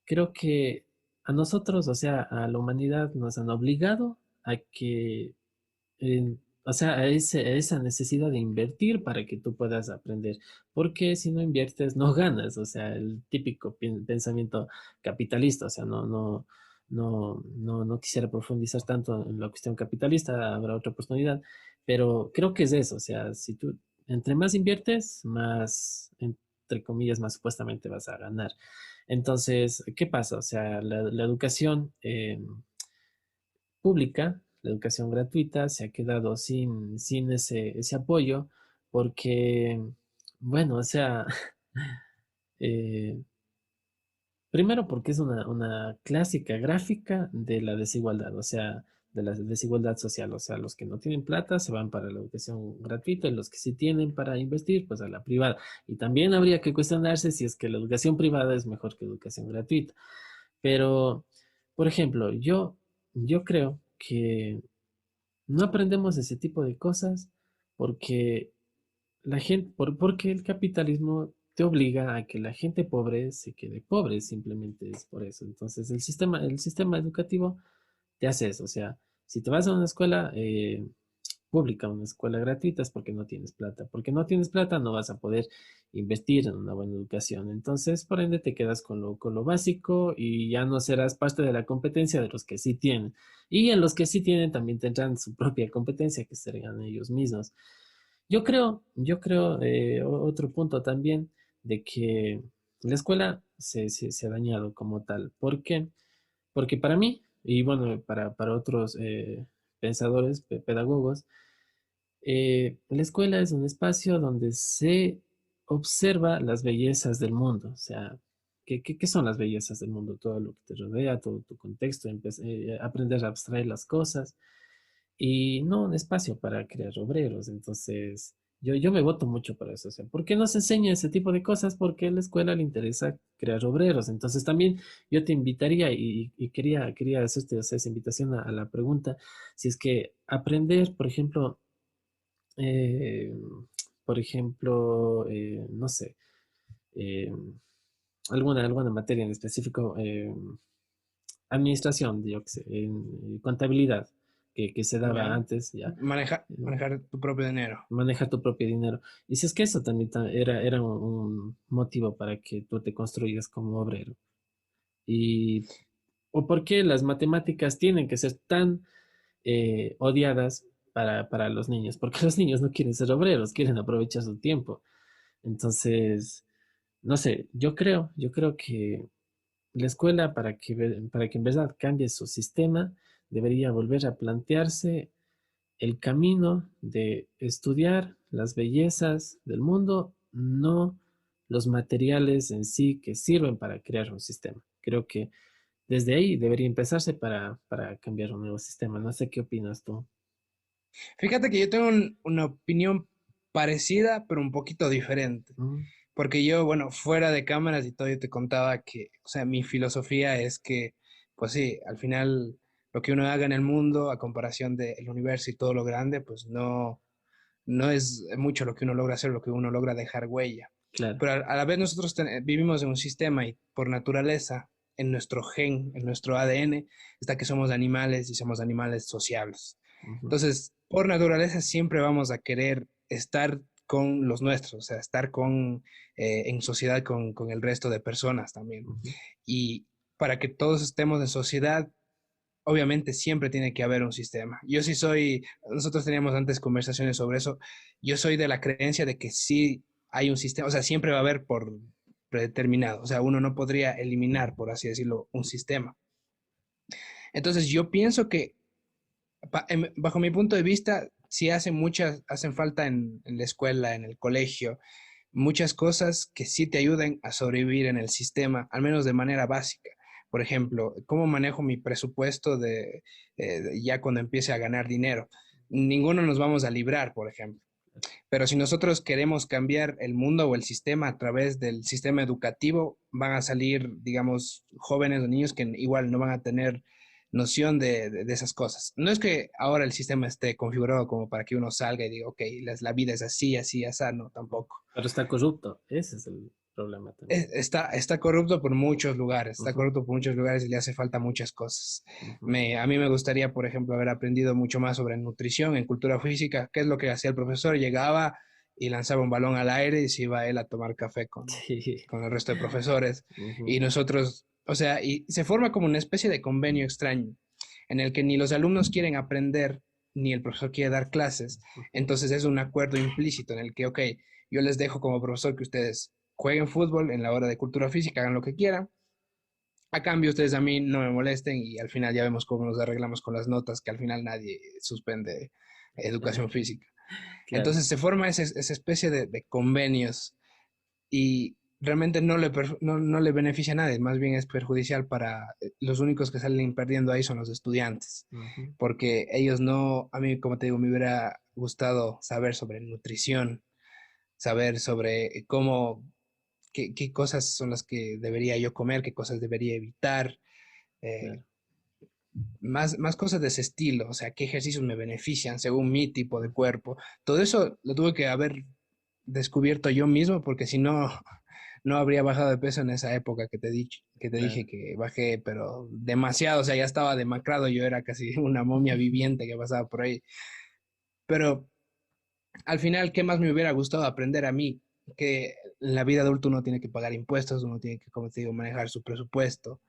creo que a nosotros, o sea, a la humanidad nos han obligado a que o sea, a esa necesidad de invertir para que tú puedas aprender, porque si no inviertes no ganas, o sea, el típico pensamiento capitalista, o sea, no quisiera profundizar tanto en la cuestión capitalista, habrá otra oportunidad, pero creo que es eso, o sea, si tú entre más inviertes, más, entre comillas, más supuestamente vas a ganar. Entonces, ¿qué pasa? O sea, la educación pública la educación gratuita se ha quedado sin ese apoyo porque, bueno, o sea, eh, primero porque es una clásica gráfica de la desigualdad, o sea, de la desigualdad social. O sea, los que no tienen plata se van para la educación gratuita y los que sí tienen para invertir, pues a la privada. Y también habría que cuestionarse si es que la educación privada es mejor que educación gratuita. Pero, por ejemplo, yo creo que no aprendemos ese tipo de cosas porque la gente, porque el capitalismo te obliga a que la gente pobre se quede pobre, simplemente es por eso. Entonces, el sistema educativo te hace eso. O sea, si te vas a una escuela pública, una escuela gratuita, es porque no tienes plata. Porque no tienes plata, no vas a poder invertir en una buena educación. Entonces, por ende, te quedas con lo básico y ya no serás parte de la competencia de los que sí tienen. Y en los que sí tienen también tendrán su propia competencia, que serán ellos mismos. Yo creo, otro punto también de que la escuela se ha dañado como tal. ¿Por qué? Porque para mí, y bueno, para otros pensadores, pedagogos, la escuela es un espacio donde se observa las bellezas del mundo. O sea, ¿qué son las bellezas del mundo? Todo lo que te rodea, todo tu contexto, aprender a abstraer las cosas y no un espacio para crear obreros. Entonces, yo me voto mucho para eso. O sea, ¿por qué no se enseña ese tipo de cosas? Porque a la escuela le interesa crear obreros. Entonces, también yo te invitaría y quería hacerte, o sea, esa invitación a la pregunta, si es que aprender, eh, no sé, eh, alguna materia en específico, administración, yo qué sé, contabilidad, que se daba ¿Ya? antes, ya, eh, Manejar tu propio dinero. manejar tu propio dinero. Y si es que eso también era un motivo para que tú te construyas como obrero. Y, o por qué las matemáticas tienen que ser tan odiadas para los niños, porque los niños no quieren ser obreros, quieren aprovechar su tiempo. Entonces, no sé, yo creo que la escuela, para que en verdad cambie su sistema, debería volver a plantearse el camino de estudiar las bellezas del mundo, no los materiales en sí que sirven para crear un sistema. Creo que desde ahí debería empezarse para cambiar un nuevo sistema. No sé qué opinas tú. Fíjate que yo tengo una opinión parecida, pero un poquito diferente. Mm, Porque yo, bueno, fuera de cámaras y todo, yo te contaba que, o sea, mi filosofía es que, pues sí, al final lo que uno haga en el mundo, a comparación del universo y todo lo grande, pues no es mucho lo que uno logra hacer, lo que uno logra dejar huella. claro. Pero a la vez nosotros vivimos en un sistema y por naturaleza, en nuestro gen, en nuestro ADN, está que somos animales y somos animales sociables. Ujú, Entonces, por naturaleza siempre vamos a querer estar con los nuestros, o sea, estar en sociedad con el resto de personas también. ujú. Y para que todos estemos en sociedad, obviamente siempre tiene que haber un sistema. Nosotros teníamos antes conversaciones sobre eso, yo soy de la creencia de que sí hay un sistema, o sea, siempre va a haber por predeterminado, o sea, uno no podría eliminar, por así decirlo, un sistema. Entonces, yo pienso que, bajo mi punto de vista, sí hacen falta en la escuela, en el colegio, muchas cosas que sí te ayuden a sobrevivir en el sistema, al menos de manera básica. Por ejemplo, cómo manejo mi presupuesto ya cuando empiece a ganar dinero. Ninguno nos vamos a librar, por ejemplo. Pero si nosotros queremos cambiar el mundo o el sistema a través del sistema educativo, van a salir, digamos, jóvenes o niños que igual no van a tener noción de esas cosas. No es que ahora el sistema esté configurado como para que uno salga y diga, ok, la vida es así, así, así, no, tampoco. Pero está corrupto. Ese es el problema también. Está corrupto por muchos lugares, está Ujú, corrupto por muchos lugares y le hace falta muchas cosas. ujú. A mí me gustaría, por ejemplo, haber aprendido mucho más sobre nutrición en cultura física, qué es lo que hacía el profesor, llegaba y lanzaba un balón al aire y se iba él a tomar café Sí. con el resto de profesores. Ujú, Y nosotros, o sea, y se forma como una especie de convenio extraño en el que ni los alumnos quieren aprender, ni el profesor quiere dar clases. ujú. Entonces es un acuerdo implícito en el que, ok, yo les dejo como profesor que ustedes jueguen fútbol en la hora de cultura física, hagan lo que quieran, A cambio, ustedes a mí no me molesten y al final ya vemos cómo nos arreglamos con las notas, que al final nadie suspende educación física. Claro, Entonces se forma esa especie de convenios y realmente no le beneficia a nadie, más bien es perjudicial para los únicos que salen perdiendo ahí son los estudiantes, ujú, porque ellos no, a mí como te digo, me hubiera gustado saber sobre nutrición, saber sobre qué cosas son las que debería yo comer, qué cosas debería evitar, eh, claro, más cosas de ese estilo, o sea, qué ejercicios me benefician según mi tipo de ujú, cuerpo. Todo eso lo tuve que haber descubierto yo mismo, porque si no, no habría bajado de peso en esa época que te dije claro, que bajé, pero demasiado, o sea, ya estaba demacrado, yo era casi una momia viviente que pasaba por ahí. Pero al final, ¿qué más me hubiera gustado aprender a mí? Que en la vida adulta uno tiene que pagar impuestos, uno tiene que, como te digo, manejar su presupuesto.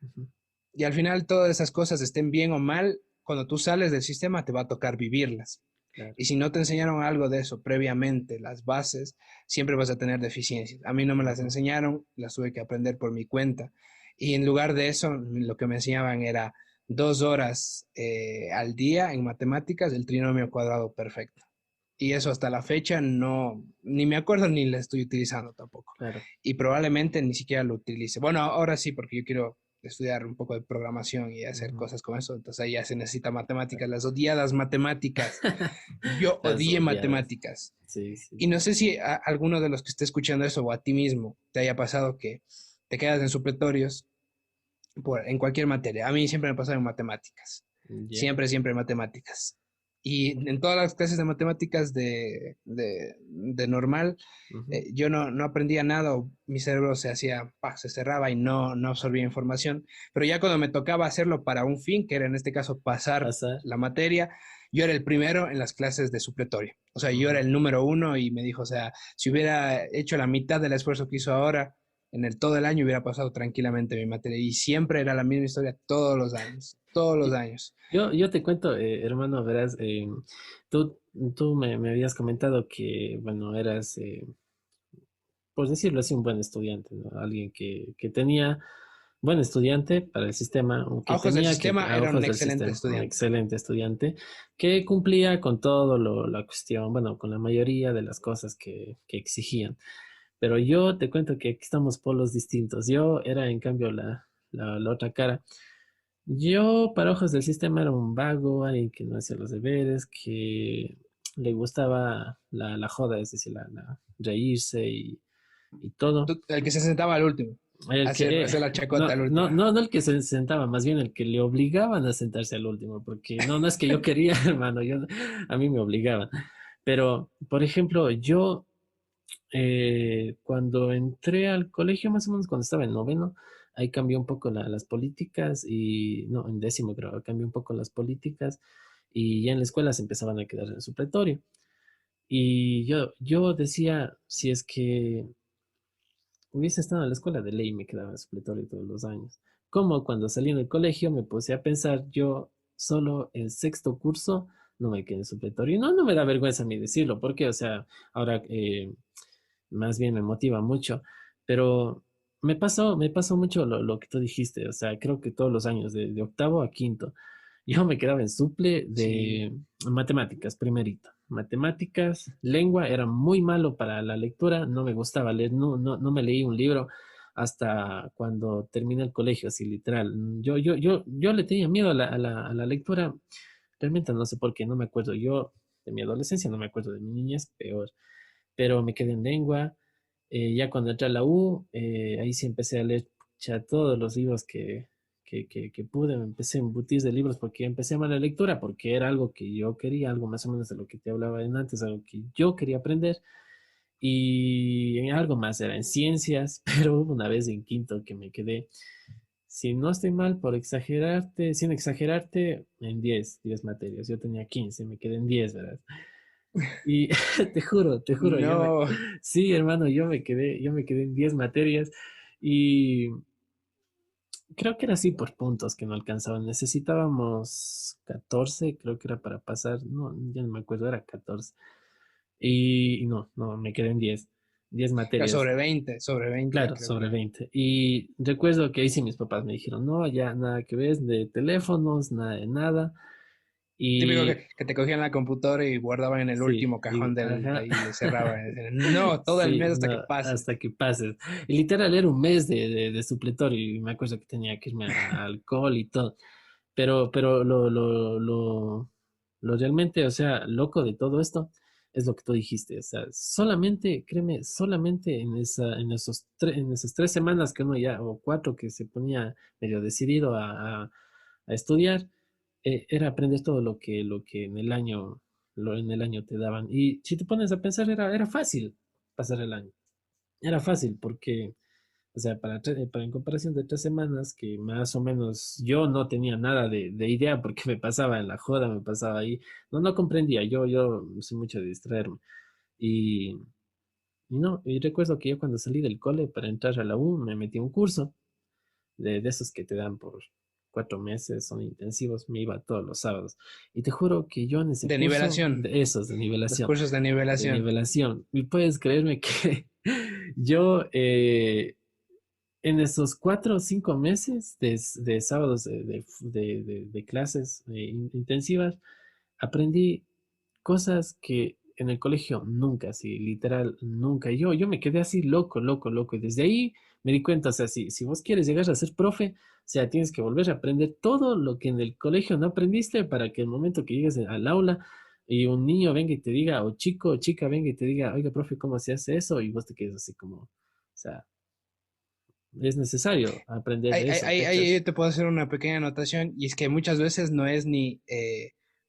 ujú, Y al final todas esas cosas, estén bien o mal, cuando tú sales del sistema te va a tocar vivirlas. claro, Y si no te enseñaron algo de eso previamente, las bases, siempre vas a tener deficiencias. A mí no me las ujú, enseñaron, las tuve que aprender por mi cuenta. Y en lugar de eso, lo que me enseñaban era 2 horas al día en matemáticas, el trinomio cuadrado perfecto. Y eso hasta la fecha no, ni me acuerdo ni la estoy utilizando tampoco. claro. Y probablemente ni siquiera lo utilice. Bueno, ahora sí, porque yo quiero estudiar un poco de programación y hacer Ujú, cosas con eso. Entonces ahí ya se necesita matemáticas, las odiadas matemáticas. Yo Las odié odiadas. matemáticas. Sí, sí. Y no sé si a alguno de los que esté escuchando eso o a ti mismo te haya pasado que te quedas en supletorios en cualquier materia. A mí siempre me pasaba en matemáticas. Ya. Siempre en matemáticas. Y en todas las clases de matemáticas de normal, Ujú. yo no aprendía nada, o mi cerebro se hacía, se cerraba y no absorbía información. Pero ya cuando me tocaba hacerlo para un fin, que era en este caso pasar Pasar. la materia, yo era el primero en las clases de supletorio. O sea, yo era Ujú. el número uno y me dijo, o sea, si hubiera hecho la mitad del esfuerzo que hizo ahora, todo el año hubiera pasado tranquilamente mi materia. Y siempre era la misma historia todos los Y- años. yo te cuento, hermano, verás, tú, tú me habías comentado que, bueno, eras, por decirlo así, un buen estudiante, ¿no? Alguien que tenía, buen estudiante para el sistema, o A que ojos del tenía que, sistema a era un ojos del excelente sistema, un estudiante. excelente estudiante, que cumplía con todo la cuestión, bueno, con la mayoría de las cosas que exigían. Pero yo te cuento que aquí estamos polos distintos. Yo era, en cambio, la otra cara. Yo, para ojos del sistema, era un vago, alguien que no hacía los deberes, que le gustaba la joda, es decir, reírse y todo. El que se sentaba al último, El que, hacer la chacota no, al último. no, no, no el que se sentaba, más bien el que le obligaban a sentarse al último, porque no, no es que yo quería, hermano, a mí me obligaban. Pero, por ejemplo, yo cuando entré al colegio, más o menos cuando estaba en noveno, ahí cambió un poco las políticas y, no, en décimo creo, cambió un poco las políticas y ya en la escuela se empezaban a quedar en supletorio. Y yo decía, si es que hubiese estado en la escuela de ley, me quedaba en supletorio todos los años. Como cuando salí del colegio me puse a pensar, yo solo el sexto curso no me quedé en supletorio. Y no, no me da vergüenza a mí decirlo, porque, o sea, ahora más bien me motiva mucho, pero me pasó mucho lo que tú dijiste, o sea, creo que todos los años, de octavo a quinto, yo me quedaba en suple Sí. de matemáticas, primerito. Matemáticas, lengua, era muy malo para la lectura, no me gustaba leer, no, no, no me leí un libro hasta cuando terminé el colegio, así literal. Yo le tenía miedo a la lectura, realmente no sé por qué, no me acuerdo yo de mi adolescencia, no me acuerdo de mi niñez, peor, pero me quedé en lengua. Ya cuando entré a la U, ahí sí empecé a leer ya todos los libros que pude, me empecé a embutir de libros porque empecé a amar la lectura, porque era algo que yo quería, algo más o menos de lo que te hablaba en antes, algo que yo quería aprender. Y en algo más era en ciencias, pero hubo una vez en quinto que me quedé, si no estoy mal, por exagerarte, sin exagerarte, en diez materias. Yo tenía 15, me quedé en 10, ¿verdad? Y te juro, No, sí, hermano, yo me quedé en 10 materias y creo que era así por puntos que no alcanzaban. Necesitábamos 14, creo que era para pasar, no, ya no me acuerdo, era 14. Y no, no, me quedé en 10. 10 Era materias. sobre 20 Claro, creo que sobre era. 20. Y recuerdo que ahí sí mis papás me dijeron, no, ya nada que ver de teléfonos, nada de nada. Típico Y que te cogían la computadora y guardaban en el sí, último cajón del, ajá. ahí le cerraban. No, todo el Sí, mes hasta que no, pases. hasta que pases. Y literal era un mes de supletorio y me acuerdo que tenía que irme a alcohol y todo. Pero lo realmente, o sea, loco de todo esto es lo que tú dijiste. O sea, solamente, créeme, solamente en esas 3 semanas que uno ya, o 4 que se ponía medio decidido a estudiar, era aprender todo lo que en el año te daban. Y si te pones a pensar, era fácil pasar el año. Era fácil porque, o sea, para en comparación de 3 semanas, que más o menos yo no tenía nada de idea porque me pasaba en la joda, me pasaba ahí, no comprendía, yo soy mucho de distraerme. Y, y no, y recuerdo que yo cuando salí del cole para entrar a la U me metí a un curso de esos que te dan por 4 meses, son intensivos, me iba todos los sábados. Y te juro que yo en ese De curso, nivelación, de esos, los cursos de de nivelación. nivelación, y puedes creerme que yo en esos 4 o 5 meses de sábados de clases intensivas, aprendí cosas que en el colegio nunca, así, literal, nunca. Yo me quedé así loco, loco, loco. Y desde ahí me di cuenta, o sea, si vos quieres llegar a ser profe, o sea, tienes que volver a aprender todo lo que en el colegio no aprendiste para que el momento que llegues al aula y un niño venga y te diga, o chico o chica venga y te diga, oiga, profe, ¿cómo se hace eso? Y vos te quedes así como, o sea, es necesario aprender eso, Ahí ¿cachas? yo te puedo hacer una pequeña anotación y es que muchas veces no es ni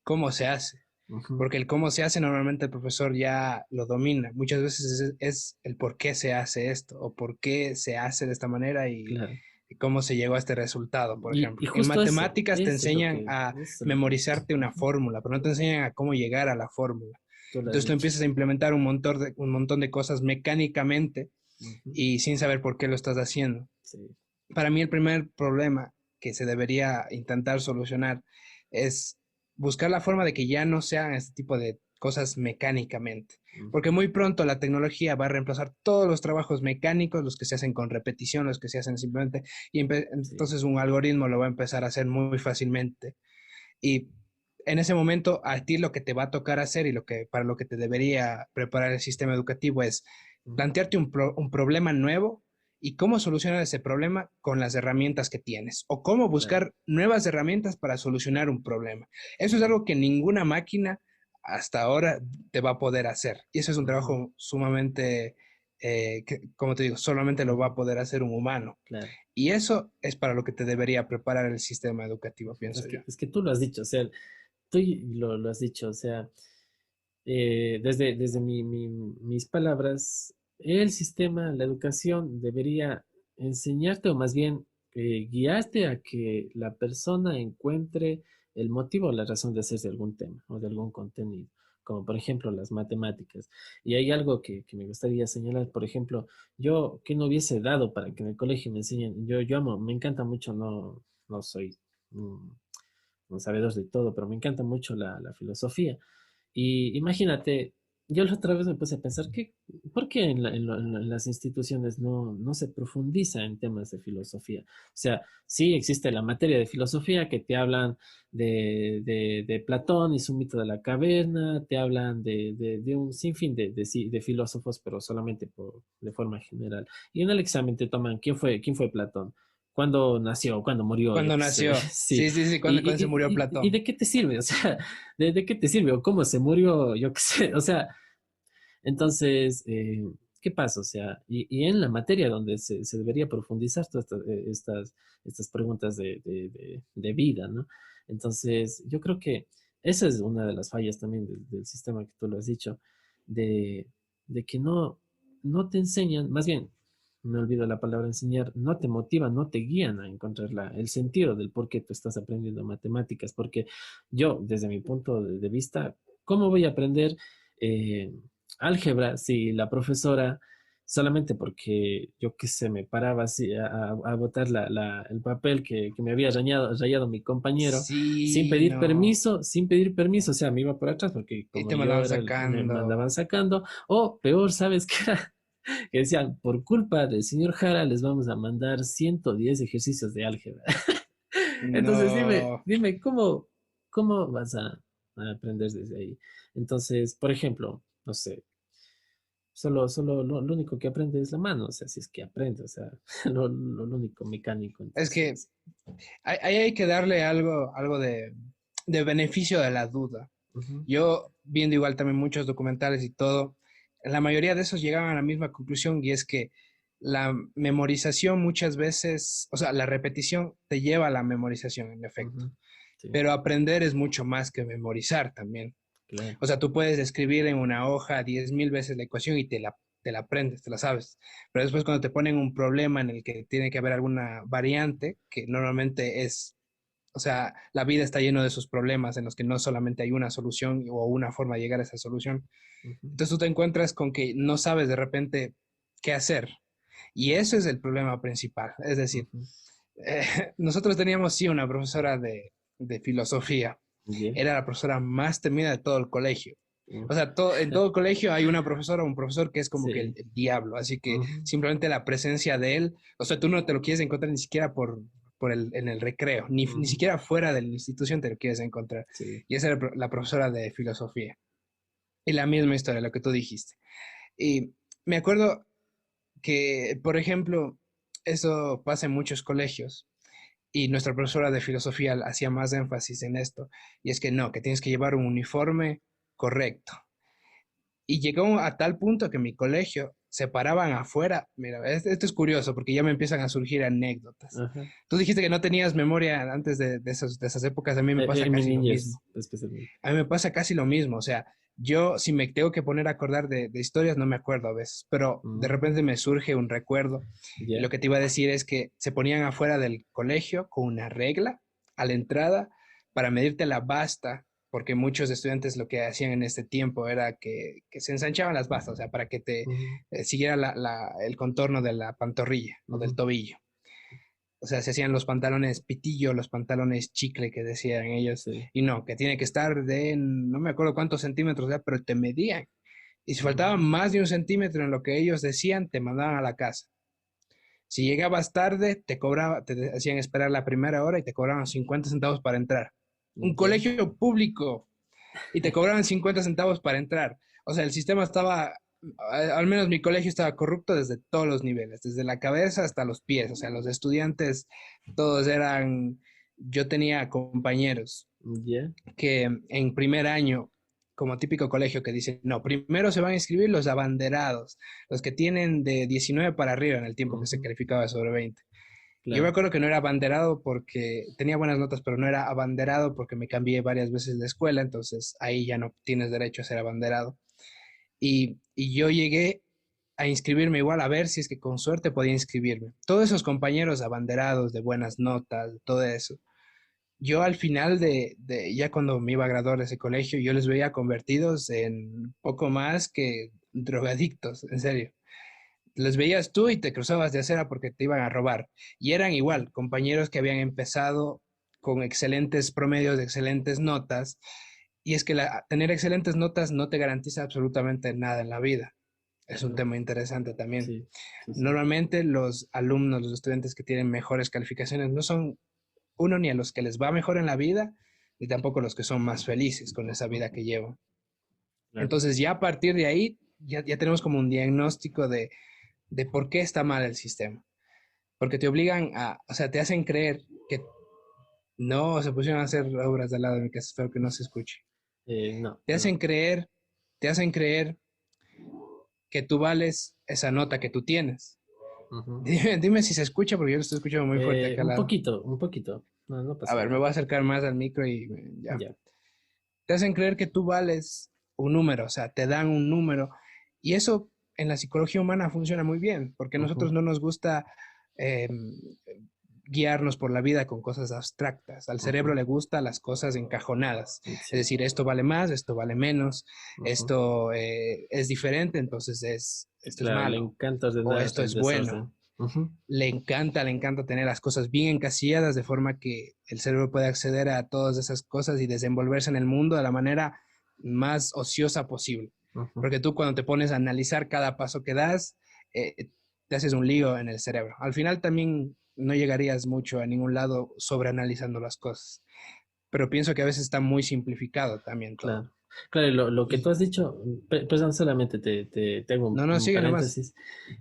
cómo se hace, Ujú, porque el cómo se hace normalmente el profesor ya lo domina. Muchas veces es el por qué se hace esto o por qué se hace de esta manera claro. y cómo se llegó a este resultado, por Y ejemplo. En justo matemáticas te eso es lo enseñan que, a eso es lo que, memorizarte una ujú, fórmula, pero no te enseñan a cómo llegar a la fórmula. tú lo has Entonces tú dicho. empiezas a implementar un montón de cosas mecánicamente Ujú, y sin saber por qué lo estás haciendo. sí. Para mí el primer problema que se debería intentar solucionar es buscar la forma de que ya no sean este tipo de cosas mecánicamente, porque Ujú, muy pronto la tecnología va a reemplazar todos los trabajos mecánicos, los que se hacen con repetición, los que se hacen simplemente, y sí. entonces un algoritmo lo va a empezar a hacer muy fácilmente. Y en ese momento, a ti lo que te va a tocar hacer y lo que para lo que te debería preparar el sistema educativo es Ujú, plantearte un problema nuevo y cómo solucionar ese problema con las herramientas que tienes o cómo claro. buscar nuevas herramientas para solucionar un problema. Eso es Ujú, algo que ninguna máquina hasta ahora te va a poder hacer. Y eso es un ujú, trabajo sumamente, como te digo, solamente lo va a ujú, poder hacer un humano. claro. Y eso es para lo que te debería preparar el sistema educativo, Es pienso yo. que, es que tú lo has dicho, o sea, lo has dicho, o sea, desde mis palabras, el sistema, la educación debería enseñarte o más bien guiarte a que la persona encuentre el motivo o la razón de hacerse algún tema o de algún contenido, como por ejemplo las matemáticas. Y hay algo que me gustaría señalar, por ejemplo, yo que no hubiese dado para que en el colegio me enseñen, yo amo, me encanta mucho, no soy mm, un sabedor de todo, pero me encanta mucho la filosofía. Y imagínate, yo la otra vez me puse a pensar, ¿por qué en las instituciones no se profundiza en temas de filosofía? O sea, sí existe la materia de filosofía que te hablan de Platón y su mito de la caverna, te hablan de un sinfín de filósofos, pero solamente de forma general. Y en el examen te toman, ¿quién fue Platón? ¿Cuándo nació? ¿Cuándo murió? Yo Cuando qué sé, nació. sí. Sí, sí, sí, ¿Y, cuando se y, murió y, y Platón. de qué te sirve? O sea, ¿de qué te sirve? ¿O cómo se murió? Yo qué sé. O sea, entonces, ¿qué pasa? O sea, y en la materia donde se debería profundizar todas estas preguntas de vida, ¿no? Entonces, yo creo que esa es una de las fallas también del sistema que tú lo has dicho, de, de que no te enseñan, más bien, me olvido la palabra enseñar, no te motivan, no te guían a encontrar el sentido del por qué tú estás aprendiendo matemáticas, porque yo, desde mi punto de vista, ¿cómo voy a aprender álgebra si la profesora, solamente porque yo qué sé, me paraba así a botar el papel que me había rayado mi compañero, Sí, no. sin pedir permiso, o sea, me iba por atrás porque Y como te yo mandaban me sacando. mandaban sacando, o peor, ¿sabes qué era? que decían, por culpa del señor Jara les vamos a mandar 110 ejercicios de álgebra. Entonces No, dime, ¿cómo vas a aprender desde ahí? Entonces, por ejemplo, no sé, solo lo único que aprende es la mano, o sea, si es que aprende, o sea, lo único mecánico, es que entonces. ahí hay que darle algo de beneficio de la duda. Ujú, Yo, viendo igual también muchos documentales y todo, la mayoría de esos llegaban a la misma conclusión y es que la memorización muchas veces, o sea, la repetición te lleva a la memorización, en efecto, ujú, sí, pero aprender es mucho más que memorizar también. claro. O sea, tú puedes escribir en una hoja 10.000 veces la ecuación y te la aprendes, te la sabes. Pero después cuando te ponen un problema en el que tiene que haber alguna variante, que normalmente es, o sea, la vida está lleno de esos problemas en los que no solamente hay una solución o una forma de llegar a esa solución. Ujú, Entonces tú te encuentras con que no sabes de repente qué hacer. Y eso es el problema principal. Es decir, ujú, nosotros teníamos sí una profesora de filosofía. bien, Era la profesora más temida de todo el colegio. mm, O sea, en todo colegio hay una profesora o un profesor que es como que el, sí, el diablo, así que ujú, simplemente la presencia de él, o sea, tú no te lo quieres encontrar ni siquiera en el recreo, ni ujú, siquiera fuera de la institución te lo quieres encontrar. sí, Y esa era la profesora de filosofía. Y la misma historia, lo que tú dijiste. Y me acuerdo que, por ejemplo, eso pasa en muchos colegios y nuestra profesora de filosofía hacía más énfasis en esto, y es que no, que tienes que llevar un uniforme correcto. Y llegó a tal punto que mi colegio se paraban afuera. Mira, esto es curioso porque ya me empiezan a surgir anécdotas. ajá. Tú dijiste que no tenías memoria antes de esas épocas, a mí me pasa En mi casi lo niñez, mismo. especialmente. A mí me pasa casi lo mismo, o sea, yo si me tengo que poner a acordar de historias no me acuerdo a veces, pero de repente Mm, me surge un recuerdo y ya, lo que te iba a decir es que se ponían afuera del colegio con una regla a la entrada para medirte la basta, porque muchos estudiantes lo que hacían en este tiempo era que se ensanchaban las bastas, o sea, para que te ujú, siguiera el contorno de la pantorrilla o del ujú, tobillo. O sea, se hacían los pantalones pitillo, los pantalones chicle que decían ellos, sí, y no, que tiene que estar no me acuerdo cuántos centímetros, ya, pero te medían. Y si faltaba mm, más de un centímetro en lo que ellos decían, te mandaban a la casa. Si llegabas tarde, te hacían esperar la primera hora y te cobraban 50 centavos para entrar. Un ya, colegio público y te cobraban 50 centavos para entrar. O sea, el sistema estaba, al menos mi colegio estaba corrupto desde todos los niveles, desde la cabeza hasta los pies. O sea, los estudiantes, todos eran, yo tenía compañeros ya, que en primer año, como típico colegio que dicen, no, primero se van a inscribir los abanderados, los que tienen de 19 para arriba en el tiempo que se ujú, calificaba sobre 20. Yo me claro, acuerdo que no era abanderado porque tenía buenas notas, pero no era abanderado porque me cambié varias veces de escuela, entonces ahí ya no tienes derecho a ser abanderado. Y yo llegué a inscribirme igual, a ver si es que con suerte podía inscribirme. Todos esos compañeros abanderados de buenas notas, todo eso. Yo al final ya cuando me iba a graduar de ese colegio, yo les veía convertidos en poco más que drogadictos, en serio. Les veías tú y te cruzabas de acera porque te iban a robar. Y eran igual, compañeros que habían empezado con excelentes promedios de excelentes notas. Y es que tener excelentes notas no te garantiza absolutamente nada en la vida. Es un claro, tema interesante también. sí, sí, sí, Normalmente los alumnos, los estudiantes que tienen mejores calificaciones, no son uno ni a los que les va mejor en la vida, ni tampoco los que son más felices con esa vida ujú, que llevan. claro, Entonces ya a partir de ahí, ya tenemos como un diagnóstico de por qué está mal el sistema. Porque te obligan o sea, te hacen creer que no, se pusieron a hacer obras de al lado de mi casa, espero que no se escuche. no, Te no, hacen creer, te hacen creer que tú vales esa nota que tú tienes. ujú. Dime si se escucha, porque yo lo estoy escuchando muy fuerte acá al lado. Un poquito, no, no A pasa ver, me nada, voy a acercar más al micro y ya. ya, Te hacen creer que tú vales un número, o sea, te dan un número. Y eso en la psicología humana funciona muy bien, porque a nosotros ujú, no nos gusta eh, guiarnos por la vida con cosas abstractas. Al cerebro ujú, le gustan las cosas encajonadas. Es sí, decir, esto vale más, esto vale menos, ujú. esto es diferente, entonces esto es Claro, le malo, encanta o ordenar esto el es bueno. desorden. Ujú, Le encanta tener las cosas bien encasilladas de forma que el cerebro pueda acceder a todas esas cosas y desenvolverse en el mundo de la manera más ociosa posible. ujú, Porque tú cuando te pones a analizar cada paso que das, te haces un lío en el cerebro. Al final también no llegarías mucho a ningún lado sobreanalizando las cosas, pero pienso que a veces está muy simplificado también todo. Claro, claro, y lo que tú Y has dicho, perdón, solamente te hago no, no, un sigue nomás. paréntesis.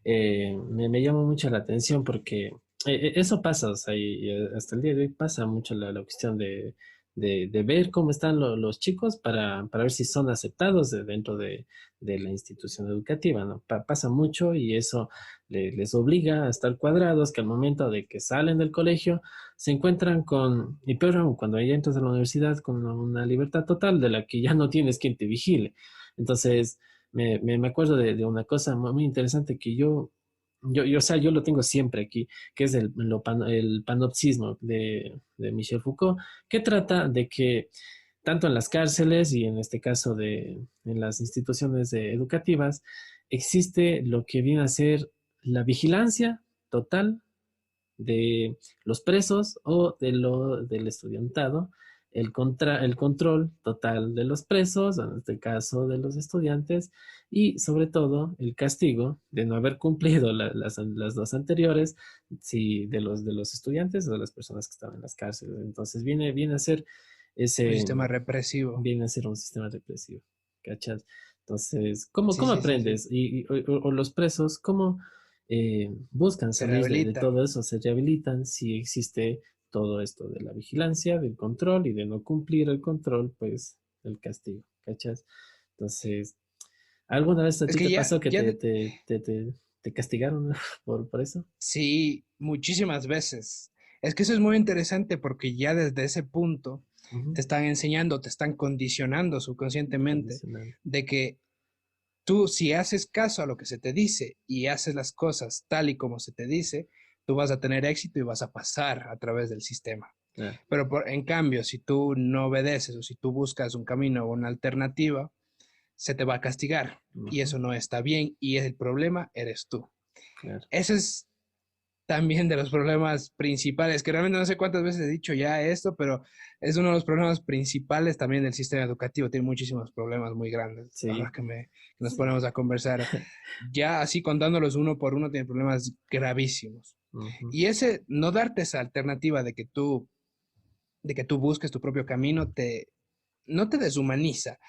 Me llama mucho la atención porque eso pasa, o sea, y hasta el día de hoy pasa mucho la cuestión de ver cómo están los chicos para ver si son aceptados dentro de la institución educativa, ¿no? Pasa mucho y eso les obliga a estar cuadrados, que al momento de que salen del colegio se encuentran con, y peor aún, cuando ya entras a la universidad, con una libertad total de la que ya no tienes quien te vigile. Entonces, me acuerdo de una cosa muy interesante que o sea, yo lo tengo siempre aquí, que es el panoptismo de Michel Foucault, que trata de que tanto en las cárceles y en este caso en las instituciones educativas, existe lo que viene a ser la vigilancia total de los presos o del estudiantado, el control total de los presos, en este caso de los estudiantes, y sobre todo el castigo de no haber cumplido las dos anteriores, si de los estudiantes o de las personas que estaban en las cárceles. Entonces viene a ser Un ese, sistema represivo. viene a ser un sistema represivo, ¿cachas? Entonces, ¿cómo, Sí, cómo sí, sí, sí. aprendes? O los presos, ¿cómo buscan Se salir de rehabilitan. todo eso? Se rehabilitan si existe todo esto de la vigilancia, del control y de no cumplir el control, pues el castigo, ¿cachas? Entonces, ¿alguna vez a Es ti que te ya, pasó que ya, te castigaron por eso? sí, muchísimas veces. Es que eso es muy interesante porque ya desde ese punto Ujú. te están enseñando, te están condicionando subconscientemente Incondicional. de que tú, si haces caso a lo que se te dice y haces las cosas tal y como se te dice, tú vas a tener éxito y vas a pasar a través del sistema. Claro. Pero en cambio, si tú no obedeces o si tú buscas un camino o una alternativa, se te va a castigar y Ujú. eso no está bien y el problema eres tú. Claro. Ese es también de los problemas principales, que realmente no sé cuántas veces he dicho ya esto, pero es uno de los problemas principales también del sistema educativo. Tiene muchísimos problemas muy grandes. Ahora Sí. que nos Sí. ponemos a conversar, ya así contándolos uno por uno, tiene problemas gravísimos. Ujú. Y ese no darte esa alternativa de que tú busques tu propio camino, no te deshumaniza,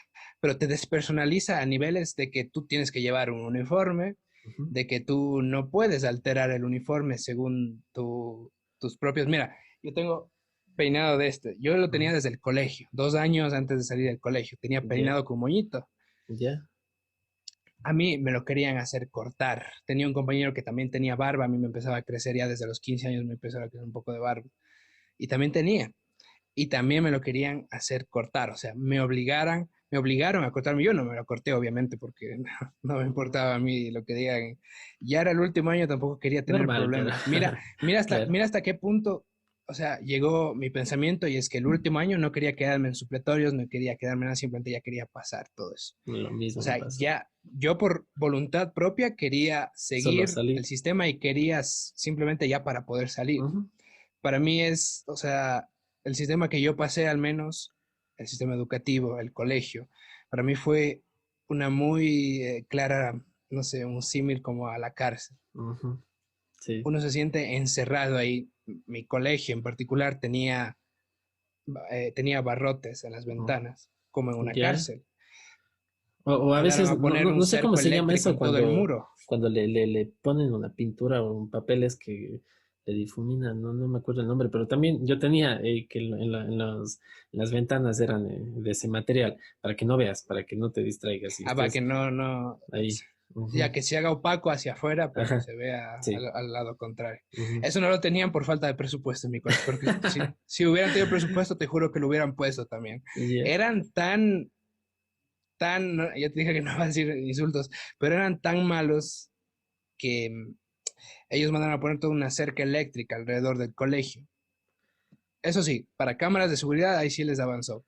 pero te despersonaliza a niveles de que tú tienes que llevar un uniforme, Ujú. de que tú no puedes alterar el uniforme según tus propios. Mira, yo tengo peinado de este. Yo lo tenía Ujú. desde el colegio, 2 años antes de salir del colegio. Tenía Ya, peinado con moñito. ya. A mí me lo querían hacer cortar. Tenía un compañero que también tenía barba. A mí me empezaba a crecer ya desde los 15 años, me empezaba a crecer un poco de barba. Y también tenía y también me lo querían hacer cortar, o sea, me obligaron a cortarme, yo no me lo corté obviamente porque no me Ujú. importaba a mí lo que digan, ya era el último año, tampoco quería tener Normal, pero problemas. claro. Mira hasta qué punto, o sea, llegó mi pensamiento y es que el último año no quería quedarme en supletorios, no quería quedarme nada, simplemente ya quería pasar todo eso. Lo O mismo me sea, pasó. ya yo por voluntad propia quería Solo seguir el salir. sistema y quería simplemente ya para poder salir. Ujú. Para mí es, o sea, el sistema que yo pasé al menos, el sistema educativo, el colegio, para mí fue una muy clara, no sé, un símil como a la cárcel. Ujú. Sí, Uno se siente encerrado ahí. Mi colegio en particular tenía barrotes en las ujú. ventanas, como en una Ya. cárcel. O a Mandaron veces, a no, poner no, un no sé cómo cerco se llama eléctrico eso en todo el muro. cuando le ponen una pintura o un papeles que le difuminan, no me acuerdo el nombre, pero también yo tenía que en las ventanas eran de ese material, para que no veas, para que no te distraigas y Ah, para estés que no, ahí. ya Ujú. que se haga opaco hacia afuera, pero Ajá, se vea sí. al lado contrario. Ujú. Eso no lo tenían por falta de presupuesto en mi colegio, porque si hubieran tenido presupuesto, te juro que lo hubieran puesto también. Ya. Eran ya te dije que no van a decir insultos, pero eran tan malos que ellos mandaron a poner toda una cerca eléctrica alrededor del colegio. Eso sí, para cámaras de seguridad, ahí sí les avanzó.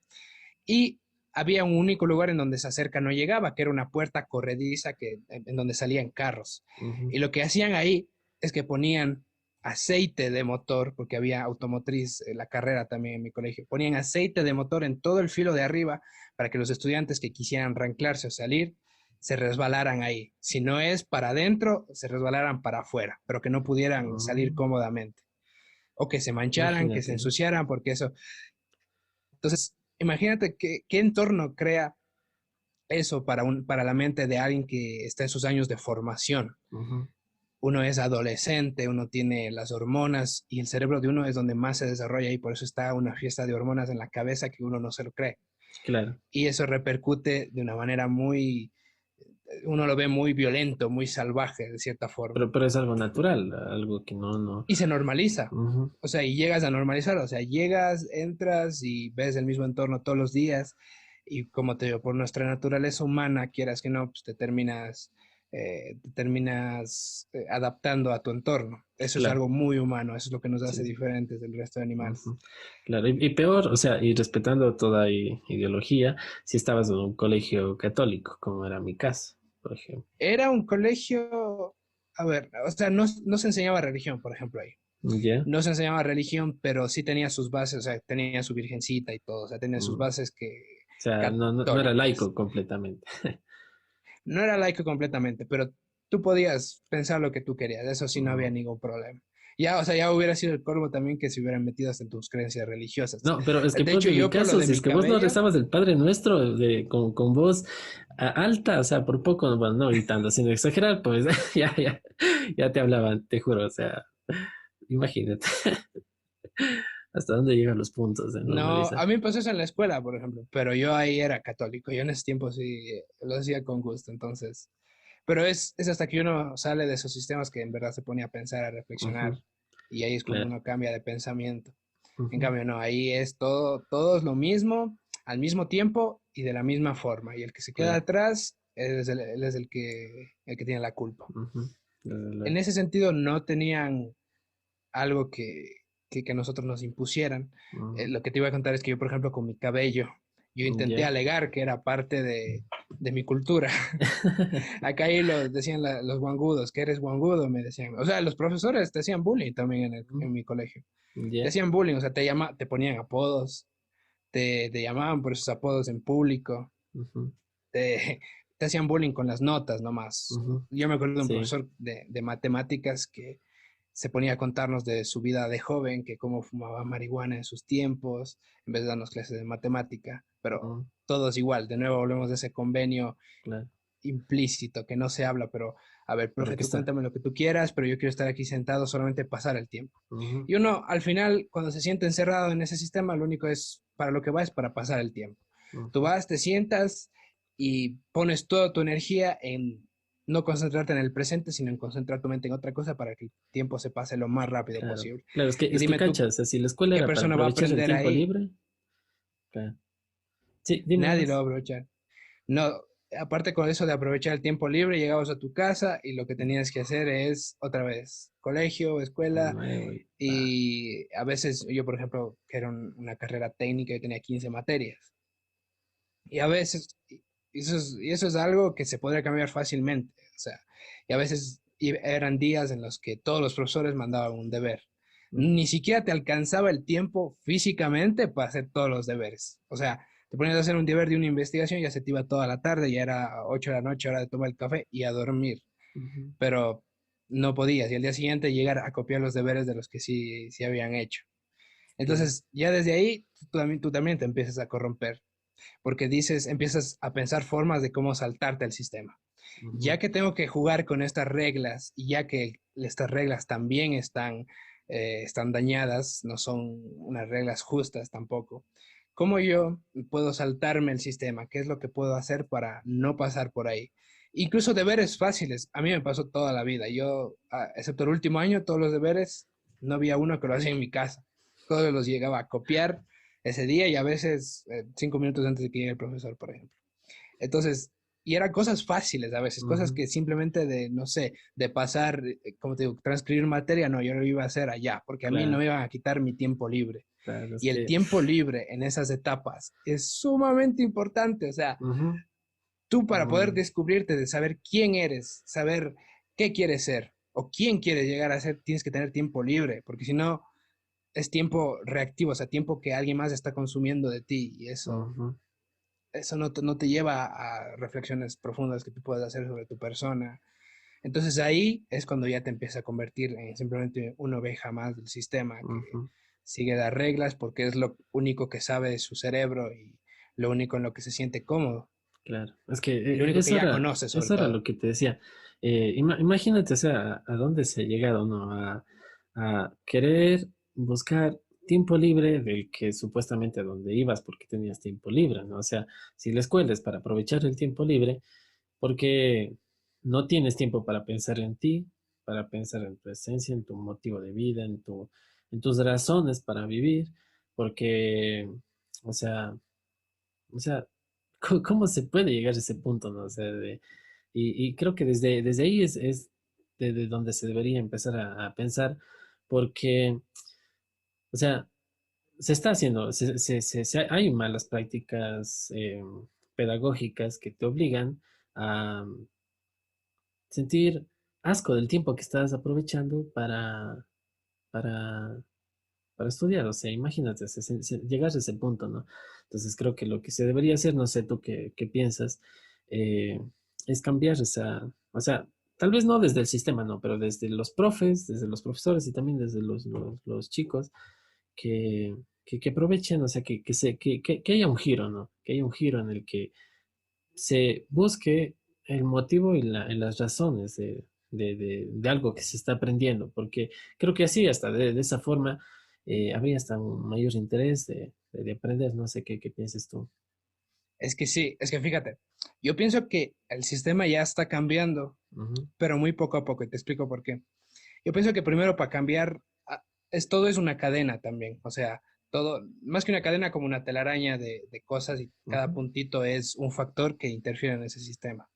Y había un único lugar en donde esa cerca no llegaba, que era una puerta corrediza en donde salían carros. Ujú. Y lo que hacían ahí es que ponían aceite de motor, porque había automotriz, la carrera también en mi colegio, ponían aceite de motor en todo el filo de arriba para que los estudiantes que quisieran ranclarse o salir, se resbalaran ahí. Si no es para adentro, se resbalaran para afuera, pero que no pudieran salir Mm, cómodamente. O que se mancharan, que se imagínate. ensuciaran, porque eso. Entonces, imagínate qué entorno crea eso para la mente de alguien que está en sus años de formación. Ujú, Uno es adolescente, uno tiene las hormonas y el cerebro de uno es donde más se desarrolla y por eso está una fiesta de hormonas en la cabeza que uno no se lo cree. claro. Y eso repercute de una manera muy, uno lo ve muy violento, muy salvaje de cierta forma. Pero es algo natural, algo que no, no. Y se normaliza. Ujú, O sea, y llegas a normalizarlo. O sea, llegas, entras y ves el mismo entorno todos los días. Y como te digo, por nuestra naturaleza humana, quieras que no, pues te terminas adaptando a tu entorno. Eso es claro. algo muy humano, eso es lo que nos hace Sí, sí. diferentes del resto de animales. Ujú, claro, y peor, o sea, y respetando toda ideología, si estabas en un colegio católico, como era mi caso, por ejemplo. Era un colegio, a ver, o sea, no se enseñaba religión, por ejemplo, ahí. ¿Ya? No se enseñaba religión, pero sí tenía sus bases, o sea, tenía su virgencita y todo, o sea, tenía sus Mm, o bases que sea, no era católicas. laico completamente. No era laico completamente, pero tú podías pensar lo que tú querías, eso sí no había Mm. ningún problema. Ya, o sea, ya hubiera sido el colmo también que se hubieran metido hasta en tus creencias religiosas. No, pero es que De hecho, ponte mi yo por lo caso, de si es mi que vos no cabello, rezabas el Padre Nuestro con voz alta, o sea, por poco, bueno, no gritando, sin exagerar, pues ya te hablaban, te juro, o sea, imagínate hasta dónde llegan los puntos de no, normalizar. a mí me pasó eso en la escuela, por ejemplo, pero yo ahí era católico, yo en ese tiempo sí lo hacía con gusto, entonces, pero es hasta que uno sale de esos sistemas que en verdad se pone a pensar, a reflexionar, Ujú, y ahí es cuando claro. uno cambia de pensamiento. En Ujú, cambio, no, ahí es todo es lo mismo, al mismo tiempo y de la misma forma. Y el que se queda claro. atrás él es el que tiene la culpa. Ujú, desde En luego. ese sentido, no tenían algo que nosotros nos impusieran. Ujú, Lo que te iba a contar es que yo, por ejemplo, con mi cabello, yo intenté ya. alegar que era parte de mi cultura. Acá ahí decían los guangudos, que eres guangudo, me decían. O sea, los profesores te hacían bullying también Ujú, en mi colegio. Te ya. hacían bullying, o sea, te ponían apodos, te llamaban por esos apodos en público, Ujú, te, te hacían bullying con las notas nomás. ujú, Yo me acuerdo de un sí. profesor de matemáticas que se ponía a contarnos de su vida de joven, que cómo fumaba marihuana en sus tiempos, en vez de darnos clases de matemática, pero Ujú, todos igual, de nuevo volvemos a ese convenio claro. implícito que no se habla, pero a ver, Pero profe, aquí tú está. cuéntame lo que tú quieras, pero yo quiero estar aquí sentado solamente pasar el tiempo. Ujú, Y uno, al final, cuando se siente encerrado en ese sistema, lo único es, para lo que va es para pasar el tiempo. Tú ujú, vas, te sientas y pones toda tu energía en no concentrarte en el presente, sino en concentrar tu mente en otra cosa para que el tiempo se pase lo más rápido claro. posible. Claro, Y es que dime tú, cachas, o sea, si la escuela ¿qué era para persona va a aprovechar el aprender tiempo ahí? libre, claro. Sí, dime Nadie lo va más. a aprovechar. No, aparte con eso de aprovechar el tiempo libre, llegabas a tu casa y lo que tenías que hacer es otra vez colegio, De escuela nuevo y pa. y a veces yo, por ejemplo, que era una carrera técnica y tenía 15 materias y a veces, y eso es algo que se podría cambiar fácilmente, o sea, y a veces eran días en los que todos los profesores mandaban un deber. Ujú, Ni siquiera te alcanzaba el tiempo físicamente para hacer todos los deberes. O sea, te ponías a hacer un deber de una investigación, ya se te iba toda la tarde, ya era 8 de la noche, hora de tomar el café y a dormir. ujú, Pero no podías. Y al día siguiente llegar a copiar los deberes de los que sí habían hecho. claro. Entonces, ya desde ahí, tú también te empiezas a corromper porque empiezas a pensar formas de cómo saltarte el sistema. Ujú, Ya que tengo que jugar con estas reglas y ya que estas reglas también están dañadas, no son unas reglas justas tampoco, ¿cómo yo puedo saltarme el sistema? ¿Qué es lo que puedo hacer para no pasar por ahí? Incluso deberes fáciles. A mí me pasó toda la vida. Yo, excepto el último año, todos los deberes, no había uno que lo hacía en mi casa. Todos los llegaba a copiar ese día y a veces 5 minutos antes de que llegue el profesor, por ejemplo. Entonces, y eran cosas fáciles a veces, cosas ujú, que simplemente de, no sé, de pasar, como te digo, transcribir materia, no, yo lo iba a hacer allá, porque a mí no claro, me iban a quitar mi tiempo libre. claro, es Y el que. tiempo libre en esas etapas es sumamente importante, o sea, Ujú, tú para poder mm, descubrirte, de saber quién eres, saber qué quieres ser o quién quieres llegar a ser, tienes que tener tiempo libre, porque si no, es tiempo reactivo, o sea, tiempo que alguien más está consumiendo de ti y eso ujú. eso no te lleva a reflexiones profundas que tú puedas hacer sobre tu persona. Entonces ahí es cuando ya te empieza a convertir en simplemente una oveja más del sistema que Ujú, sigue las reglas porque es lo único que sabe su cerebro y lo único en lo que se siente cómodo claro. Es que y lo único que ya conoce sobre eso era lo todo. que te decía. Imagínate, o sea, a dónde se ha llegado, ¿no? A querer buscar tiempo libre del que supuestamente a donde ibas porque tenías tiempo libre, ¿no? O sea, si la escuela es para aprovechar el tiempo libre, porque no tienes tiempo para pensar en ti, para pensar en tu esencia, en tu motivo de vida, en tus razones para vivir, porque, o sea, o sea, ¿cómo se puede llegar a ese punto, no? O sea, y creo que desde ahí es de donde se debería empezar a pensar, porque, o sea, se está haciendo, hay malas prácticas pedagógicas que te obligan a sentir asco del tiempo que estás aprovechando para, para estudiar. O sea, imagínate, llegar a ese punto, ¿no? Entonces creo que lo que se debería hacer, no sé tú qué piensas, eh, es cambiar esa, o sea, tal vez no desde el sistema, no, pero desde los profes, desde los profesores y también desde los chicos que, que aprovechen, o sea, que haya un giro, ¿no? Que haya un giro en el que se busque el motivo y las razones de algo que se está aprendiendo, porque creo que así, hasta de esa forma, habría hasta un mayor interés de aprender, no sé qué pienses tú. Es que sí, es que fíjate, yo pienso que el sistema ya está cambiando, Ujú, pero muy poco a poco, y te explico por qué. Yo pienso que primero para cambiar, todo es una cadena también, o sea, todo, más que una cadena, como una telaraña de cosas y cada ujú, puntito es un factor que interfiere en ese sistema.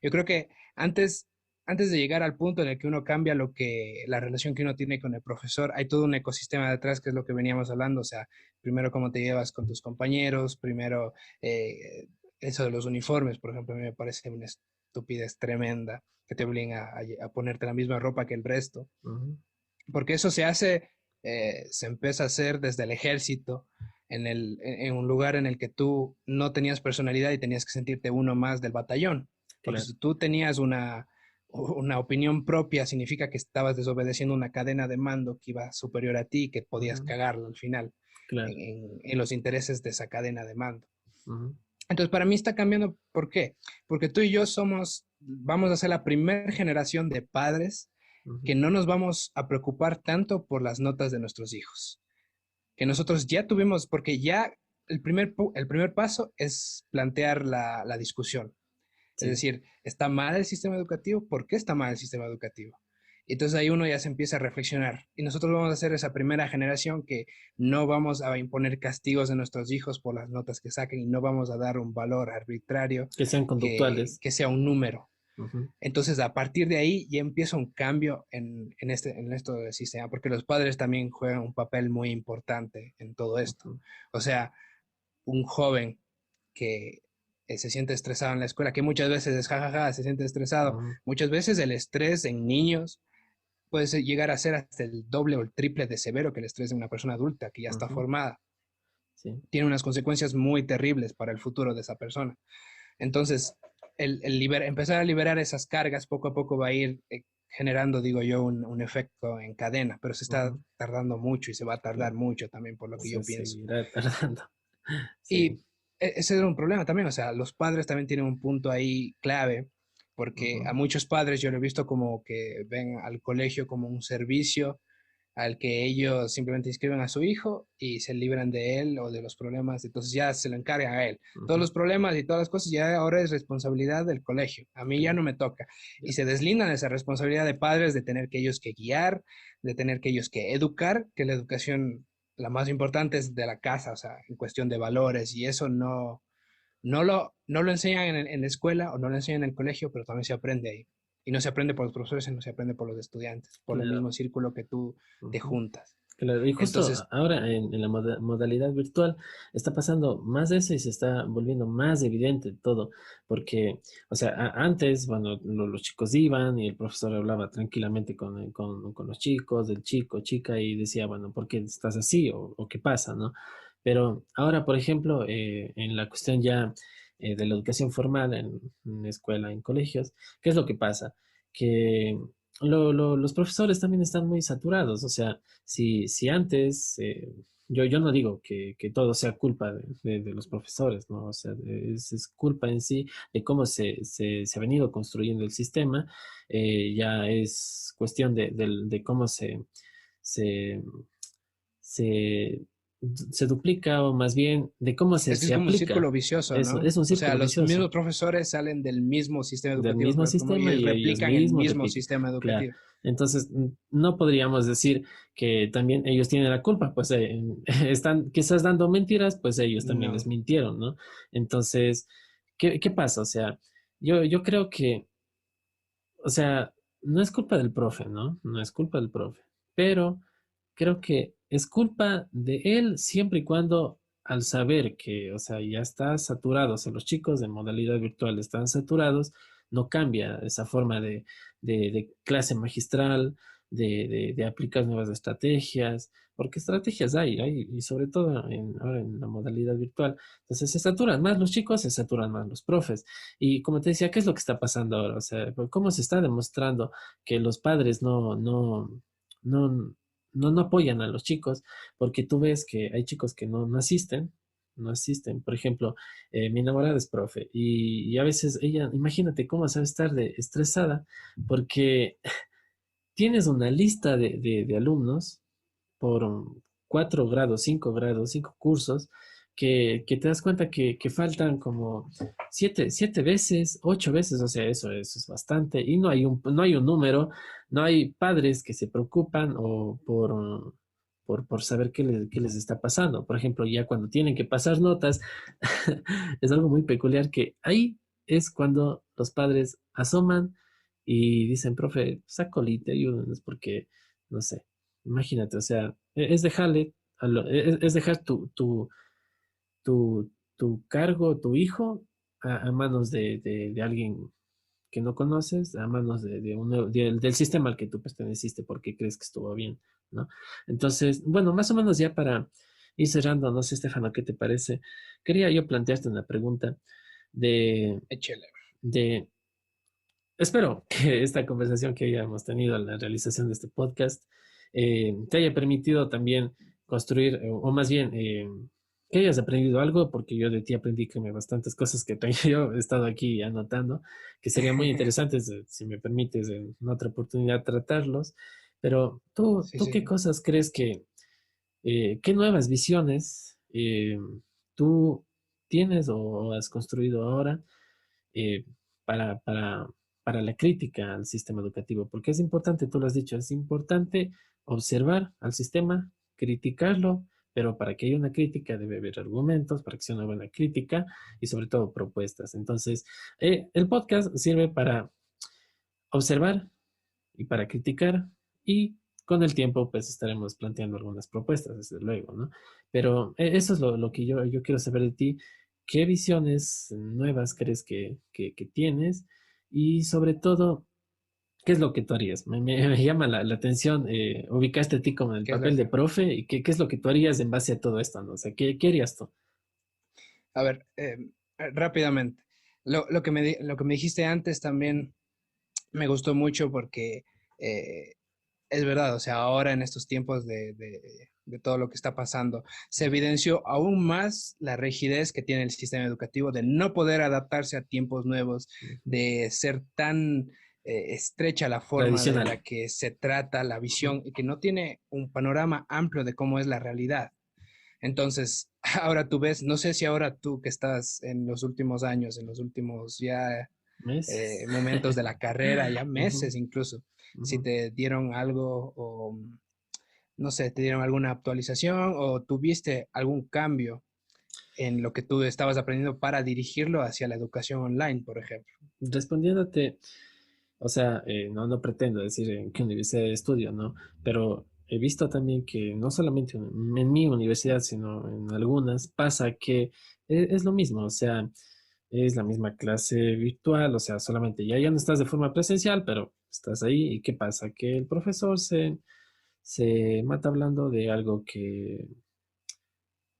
Yo creo que antes de llegar al punto en el que uno cambia la relación que uno tiene con el profesor, hay todo un ecosistema detrás que es lo que veníamos hablando, o sea, primero cómo te llevas con tus compañeros, primero eh, eso de los uniformes, por ejemplo, a mí me parece una estupidez tremenda que te obliguen a ponerte la misma ropa que el resto, ujú, porque eso se empieza a hacer desde el ejército, en un lugar en el que tú no tenías personalidad y tenías que sentirte uno más del batallón. Porque claro, si tú tenías una opinión propia, significa que estabas desobedeciendo una cadena de mando que iba superior a ti y que podías ujú, cagarlo al final claro, en los intereses de esa cadena de mando. ujú, Entonces, para mí está cambiando. ¿Por qué? Porque tú y yo vamos a ser la primera generación de padres ujú, que no nos vamos a preocupar tanto por las notas de nuestros hijos, que nosotros ya tuvimos, porque ya el primer paso es plantear la discusión. Es sí, decir, ¿está mal el sistema educativo? ¿Por qué está mal el sistema educativo? Y entonces ahí uno ya se empieza a reflexionar. Y nosotros vamos a ser esa primera generación que no vamos a imponer castigos a nuestros hijos por las notas que saquen y no vamos a dar un valor arbitrario que sean conductuales. que sea un número. Ujú, Entonces, a partir de ahí ya empieza un cambio en esto del sistema, porque los padres también juegan un papel muy importante en todo esto. ujú, O sea, un joven que se siente estresado en la escuela, que muchas veces es jajaja, se siente estresado. ujú, Muchas veces el estrés en niños puede llegar a ser hasta el doble o el triple de severo que el estrés de una persona adulta que ya está ujú, formada. sí, Tiene unas consecuencias muy terribles para el futuro de esa persona. Entonces, empezar a liberar esas cargas poco a poco va a ir generando, digo yo, un efecto en cadena, pero se está ujú, tardando mucho y se va a tardar claro, mucho también por lo que yo se pienso. seguirá tardando. Sí. Y ese es un problema también, o sea, los padres también tienen un punto ahí clave, porque a Ujú, muchos padres yo lo he visto como que ven al colegio como un servicio al que ellos simplemente inscriben a su hijo y se libran de él o de los problemas, entonces ya se lo encargan a él. Todos ujú, los problemas y todas las cosas ya ahora es responsabilidad del colegio, a mí ya claro, no me toca. ya. Y se deslindan de esa responsabilidad de padres de tener que ellos que guiar, de tener que ellos que educar, que la educación, la más importante es de la casa, o sea, en cuestión de valores y eso no lo enseñan en la escuela o no lo enseñan en el colegio, pero también se aprende ahí. Y no se aprende por los profesores, sino se aprende por los estudiantes, por el mismo Claro. círculo que tú te Ujú. juntas. Claro, y justo Entonces, ahora en la modalidad virtual está pasando más de eso y se está volviendo más evidente todo, porque, o sea, antes, bueno, los chicos iban y el profesor hablaba tranquilamente con los chicos, del chico, chica, y decía, bueno, ¿por qué estás así? O qué pasa, ¿no? Pero ahora, por ejemplo, en la cuestión ya de la educación formal en escuela, en colegios, ¿qué es lo que pasa? Que los profesores también están muy saturados. O sea, si antes, yo no digo que todo sea culpa de los profesores, ¿no? O sea, es culpa en sí de cómo se ha venido construyendo el sistema. Ya es cuestión de cómo se, se, se duplica, o más bien de cómo Es que es se como un aplica. círculo vicioso, Eso ¿no? es un O sea, círculo los vicioso mismos profesores salen del mismo sistema del educativo, mismo pero como sistema ellos y ellos replican el mismos mismo replican. sistema Claro. educativo. Entonces, no podríamos decir que también ellos tienen la culpa, pues están quizás dando mentiras, pues ellos también les No. mintieron, ¿no? Entonces, ¿qué pasa? O sea, yo creo que, o sea, no es culpa del profe, ¿no? No es culpa del profe, pero creo que es culpa de él siempre y cuando al saber que, o sea, ya está saturado, o sea, los chicos de modalidad virtual están saturados, no cambia esa forma de clase magistral, de aplicar nuevas estrategias, porque estrategias hay, y sobre todo ahora en la modalidad virtual. Entonces se saturan más los chicos, se saturan más los profes. Y como te decía, ¿qué es lo que está pasando ahora? O sea, ¿cómo se está demostrando que los padres no, no apoyan a los chicos? Porque tú ves que hay chicos que no asisten, no asisten. Por ejemplo, mi enamorada es profe y a veces ella, imagínate cómo sabe estar estresada porque tienes una lista de alumnos por 4 grados, 5 grados, 5 cursos, que te das cuenta que faltan como 7 veces, 8 veces. O sea, eso es bastante, y no hay un número, no hay padres que se preocupan o por saber qué les está pasando. Por ejemplo, ya cuando tienen que pasar notas, es algo muy peculiar que ahí es cuando los padres asoman y dicen, profe, sacolite, ayúdenos porque, no sé. Imagínate, o sea, es dejarle, es dejar tu cargo, tu hijo, a manos de alguien que no conoces, a manos del sistema al que tú perteneciste porque crees que estuvo bien, ¿no? Entonces, bueno, más o menos ya para ir cerrando, no sé, Estefano, ¿qué te parece? Quería yo plantearte una pregunta de, Échele. de Espero que esta conversación que hayamos tenido en la realización de este podcast te haya permitido también construir, o más bien, que hayas aprendido algo, porque yo de ti aprendí que me bastantes cosas que tengo yo he estado aquí anotando, que serían muy interesantes, si me permites, en otra oportunidad tratarlos. Pero tú, Sí, ¿tú qué sí. cosas crees qué nuevas visiones tú tienes o has construido ahora eh, para, para, para la crítica al sistema educativo? Porque es importante, tú lo has dicho, es importante observar al sistema, criticarlo, pero para que haya una crítica debe haber argumentos, para que sea una buena crítica y sobre todo propuestas. Entonces, el podcast sirve para observar y para criticar, y con el tiempo pues estaremos planteando algunas propuestas, desde luego, ¿no? Pero eso es lo que yo quiero saber de ti. ¿Qué visiones nuevas crees que tienes? Y sobre todo, ¿qué es lo que tú harías? Me llama la atención, ubicaste a ti como en el ¿Qué es lo papel de que? profe, y qué es lo que tú harías en base a todo esto, ¿no? O sea, ¿qué harías tú? A ver, rápidamente. Lo que me dijiste antes también me gustó mucho porque eh, es verdad, o sea, ahora en estos tiempos de todo lo que está pasando, se evidenció aún más la rigidez que tiene el sistema educativo de no poder adaptarse a tiempos nuevos, Ujú. de ser tan estrecha la forma de Tradicional. la que se trata la Ujú. visión y que no tiene un panorama amplio de cómo es la realidad. Entonces, ahora tú ves, no sé si ahora tú que estás en los últimos años, en los últimos ya ¿Meses? momentos de la carrera, ya Ujú, meses incluso, si ujú. te dieron algo o no sé, te dieron alguna actualización o tuviste algún cambio en lo que tú estabas aprendiendo para dirigirlo hacia la educación online, por ejemplo. Respondiéndote, o sea, no pretendo decir en qué universidad estudio, ¿no? Pero he visto también que no solamente en mi universidad, sino en algunas, pasa que es lo mismo. O sea, es la misma clase virtual, o sea, solamente ya no estás de forma presencial, pero estás ahí. ¿Y qué pasa? Que el profesor se mata hablando de algo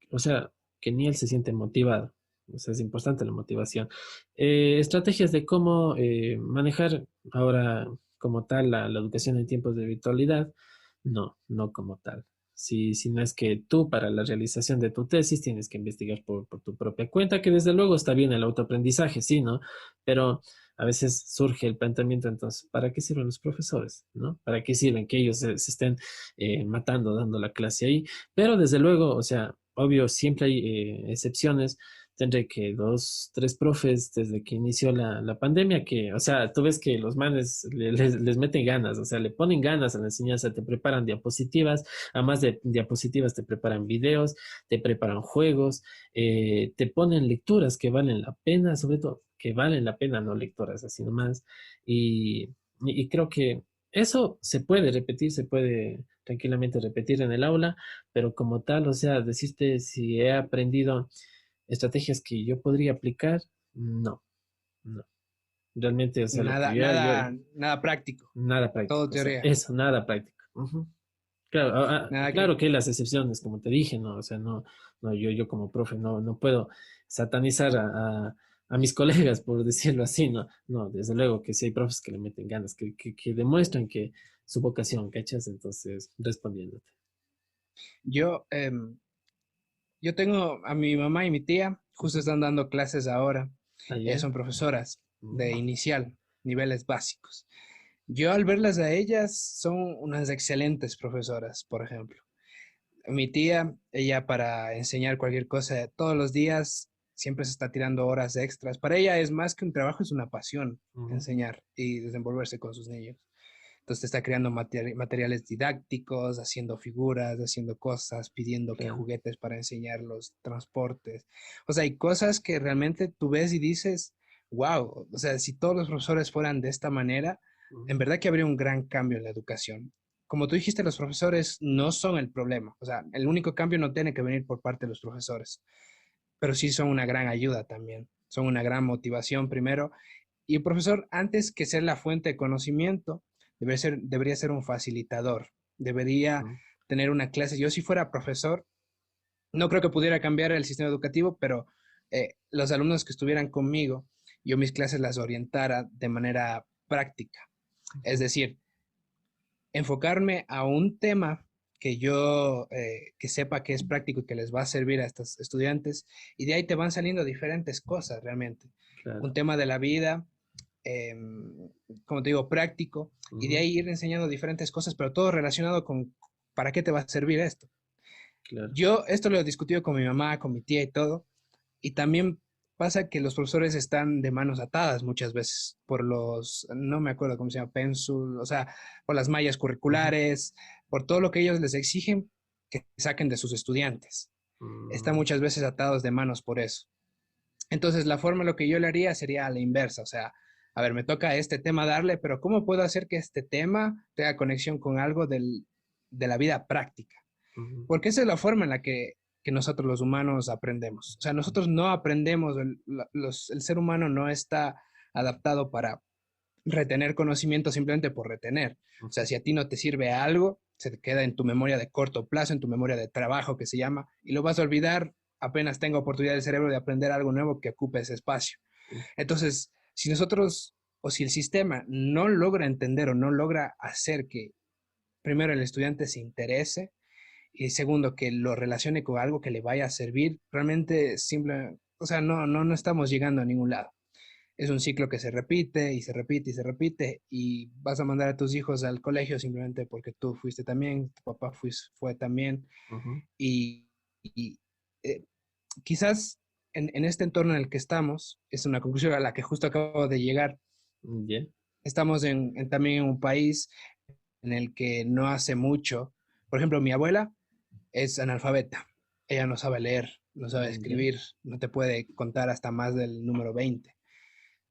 o sea, que ni él se siente motivado. O sea, es importante la motivación. Estrategias de cómo manejar ahora como tal la educación en tiempos de virtualidad. No, no como tal. Si no es que tú para la realización de tu tesis tienes que investigar por tu propia cuenta, que desde luego está bien el autoaprendizaje, sí, ¿no? Pero a veces surge el planteamiento entonces, ¿para qué sirven los profesores? ¿No? ¿Para qué sirven que ellos se estén matando dando la clase ahí? Pero desde luego, o sea, obvio, siempre hay excepciones. Tendré que dos, tres profes desde que inició la pandemia, que, o sea, tú ves que los manes les meten ganas, o sea, le ponen ganas a la enseñanza, te preparan diapositivas, además de diapositivas te preparan videos, te preparan juegos, te ponen lecturas que valen la pena, sobre todo que valen la pena, no lectoras así nomás. Y creo que eso se puede repetir, se puede tranquilamente repetir en el aula, pero como tal, o sea, decirte si he aprendido estrategias que yo podría aplicar, no, no. Realmente, o sea, lo que Nada, yo nada, nada práctico, nada todo práctico, o sea, teoría. eso, nada práctico. Ujú. Claro, Nada que, claro que hay las excepciones, como te dije, ¿no? O sea, no, yo como profe no puedo satanizar a mis colegas, por decirlo así, ¿no? No, desde luego que sí hay profes que le meten ganas, que demuestran que su vocación, ¿cachas? Entonces, respondiéndote. yo, yo tengo a mi mamá y mi tía, justo están dando clases ahora. Allá. Son profesoras de Mm, inicial, niveles básicos. Yo al verlas a ellas, son unas excelentes profesoras, por ejemplo. Mi tía, ella para enseñar cualquier cosa todos los días, siempre se está tirando horas extras. Para ella es más que un trabajo, es una pasión ujú, enseñar y desenvolverse con sus niños. Entonces está creando materiales didácticos, haciendo figuras, haciendo cosas, pidiendo que claro. juguetes para enseñar los transportes. O sea, hay cosas que realmente tú ves y dices, wow, o sea, si todos los profesores fueran de esta manera, en Ujú, verdad que habría un gran cambio en la educación. Como tú dijiste, los profesores no son el problema. O sea, el único cambio no tiene que venir por parte de los profesores, pero sí son una gran ayuda también. Son una gran motivación primero. Y el profesor, antes que ser la fuente de conocimiento, debería ser un facilitador. Debería ujú, tener una clase. Yo si fuera profesor, no creo que pudiera cambiar el sistema educativo, pero los alumnos que estuvieran conmigo, yo mis clases las orientara de manera práctica. Es ujú, decir, enfocarme a un tema que yo que sepa que es práctico y que les va a servir a estos estudiantes, y de ahí te van saliendo diferentes cosas realmente. Un claro. tema de la vida, eh, como te digo, práctico, y de Ujú, ahí ir enseñando diferentes cosas, pero todo relacionado con para qué te va a servir esto. claro. Yo esto lo he discutido con mi mamá, con mi tía y todo, y también pasa que los profesores están de manos atadas muchas veces por los, no me acuerdo cómo se llama, pensul, o sea, por las mallas Ujú, curriculares, por todo lo que ellos les exigen que saquen de sus estudiantes. Están mm, muchas veces atados de manos por eso. Entonces, la forma lo que yo le haría sería a la inversa, o sea, a ver, me toca este tema darle, pero ¿cómo puedo hacer que este tema tenga conexión con algo de la vida práctica? ujú, Porque esa es la forma en la que nosotros los humanos aprendemos. O sea, nosotros no aprendemos, el ser humano no está adaptado para retener conocimiento simplemente por retener. O sea, ujú, si a ti no te sirve algo, se te queda en tu memoria de corto plazo, en tu memoria de trabajo que se llama, y lo vas a olvidar apenas tenga oportunidad el cerebro de aprender algo nuevo que ocupe ese espacio. ujú, Entonces, si nosotros o si el sistema no logra entender o no logra hacer que primero el estudiante se interese y segundo que lo relacione con algo que le vaya a servir, realmente simple, o sea, no estamos llegando a ningún lado. Es un ciclo que se repite y se repite y se repite y vas a mandar a tus hijos al colegio simplemente porque tú fuiste también, tu papá fue también ujú. y eh, quizás en este entorno en el que estamos, es una conclusión a la que justo acabo de llegar, Bien. estamos también en un país en el que no hace mucho, por ejemplo, mi abuela es analfabeta, ella no sabe leer, no sabe Ya. escribir, no te puede contar hasta más del número 20.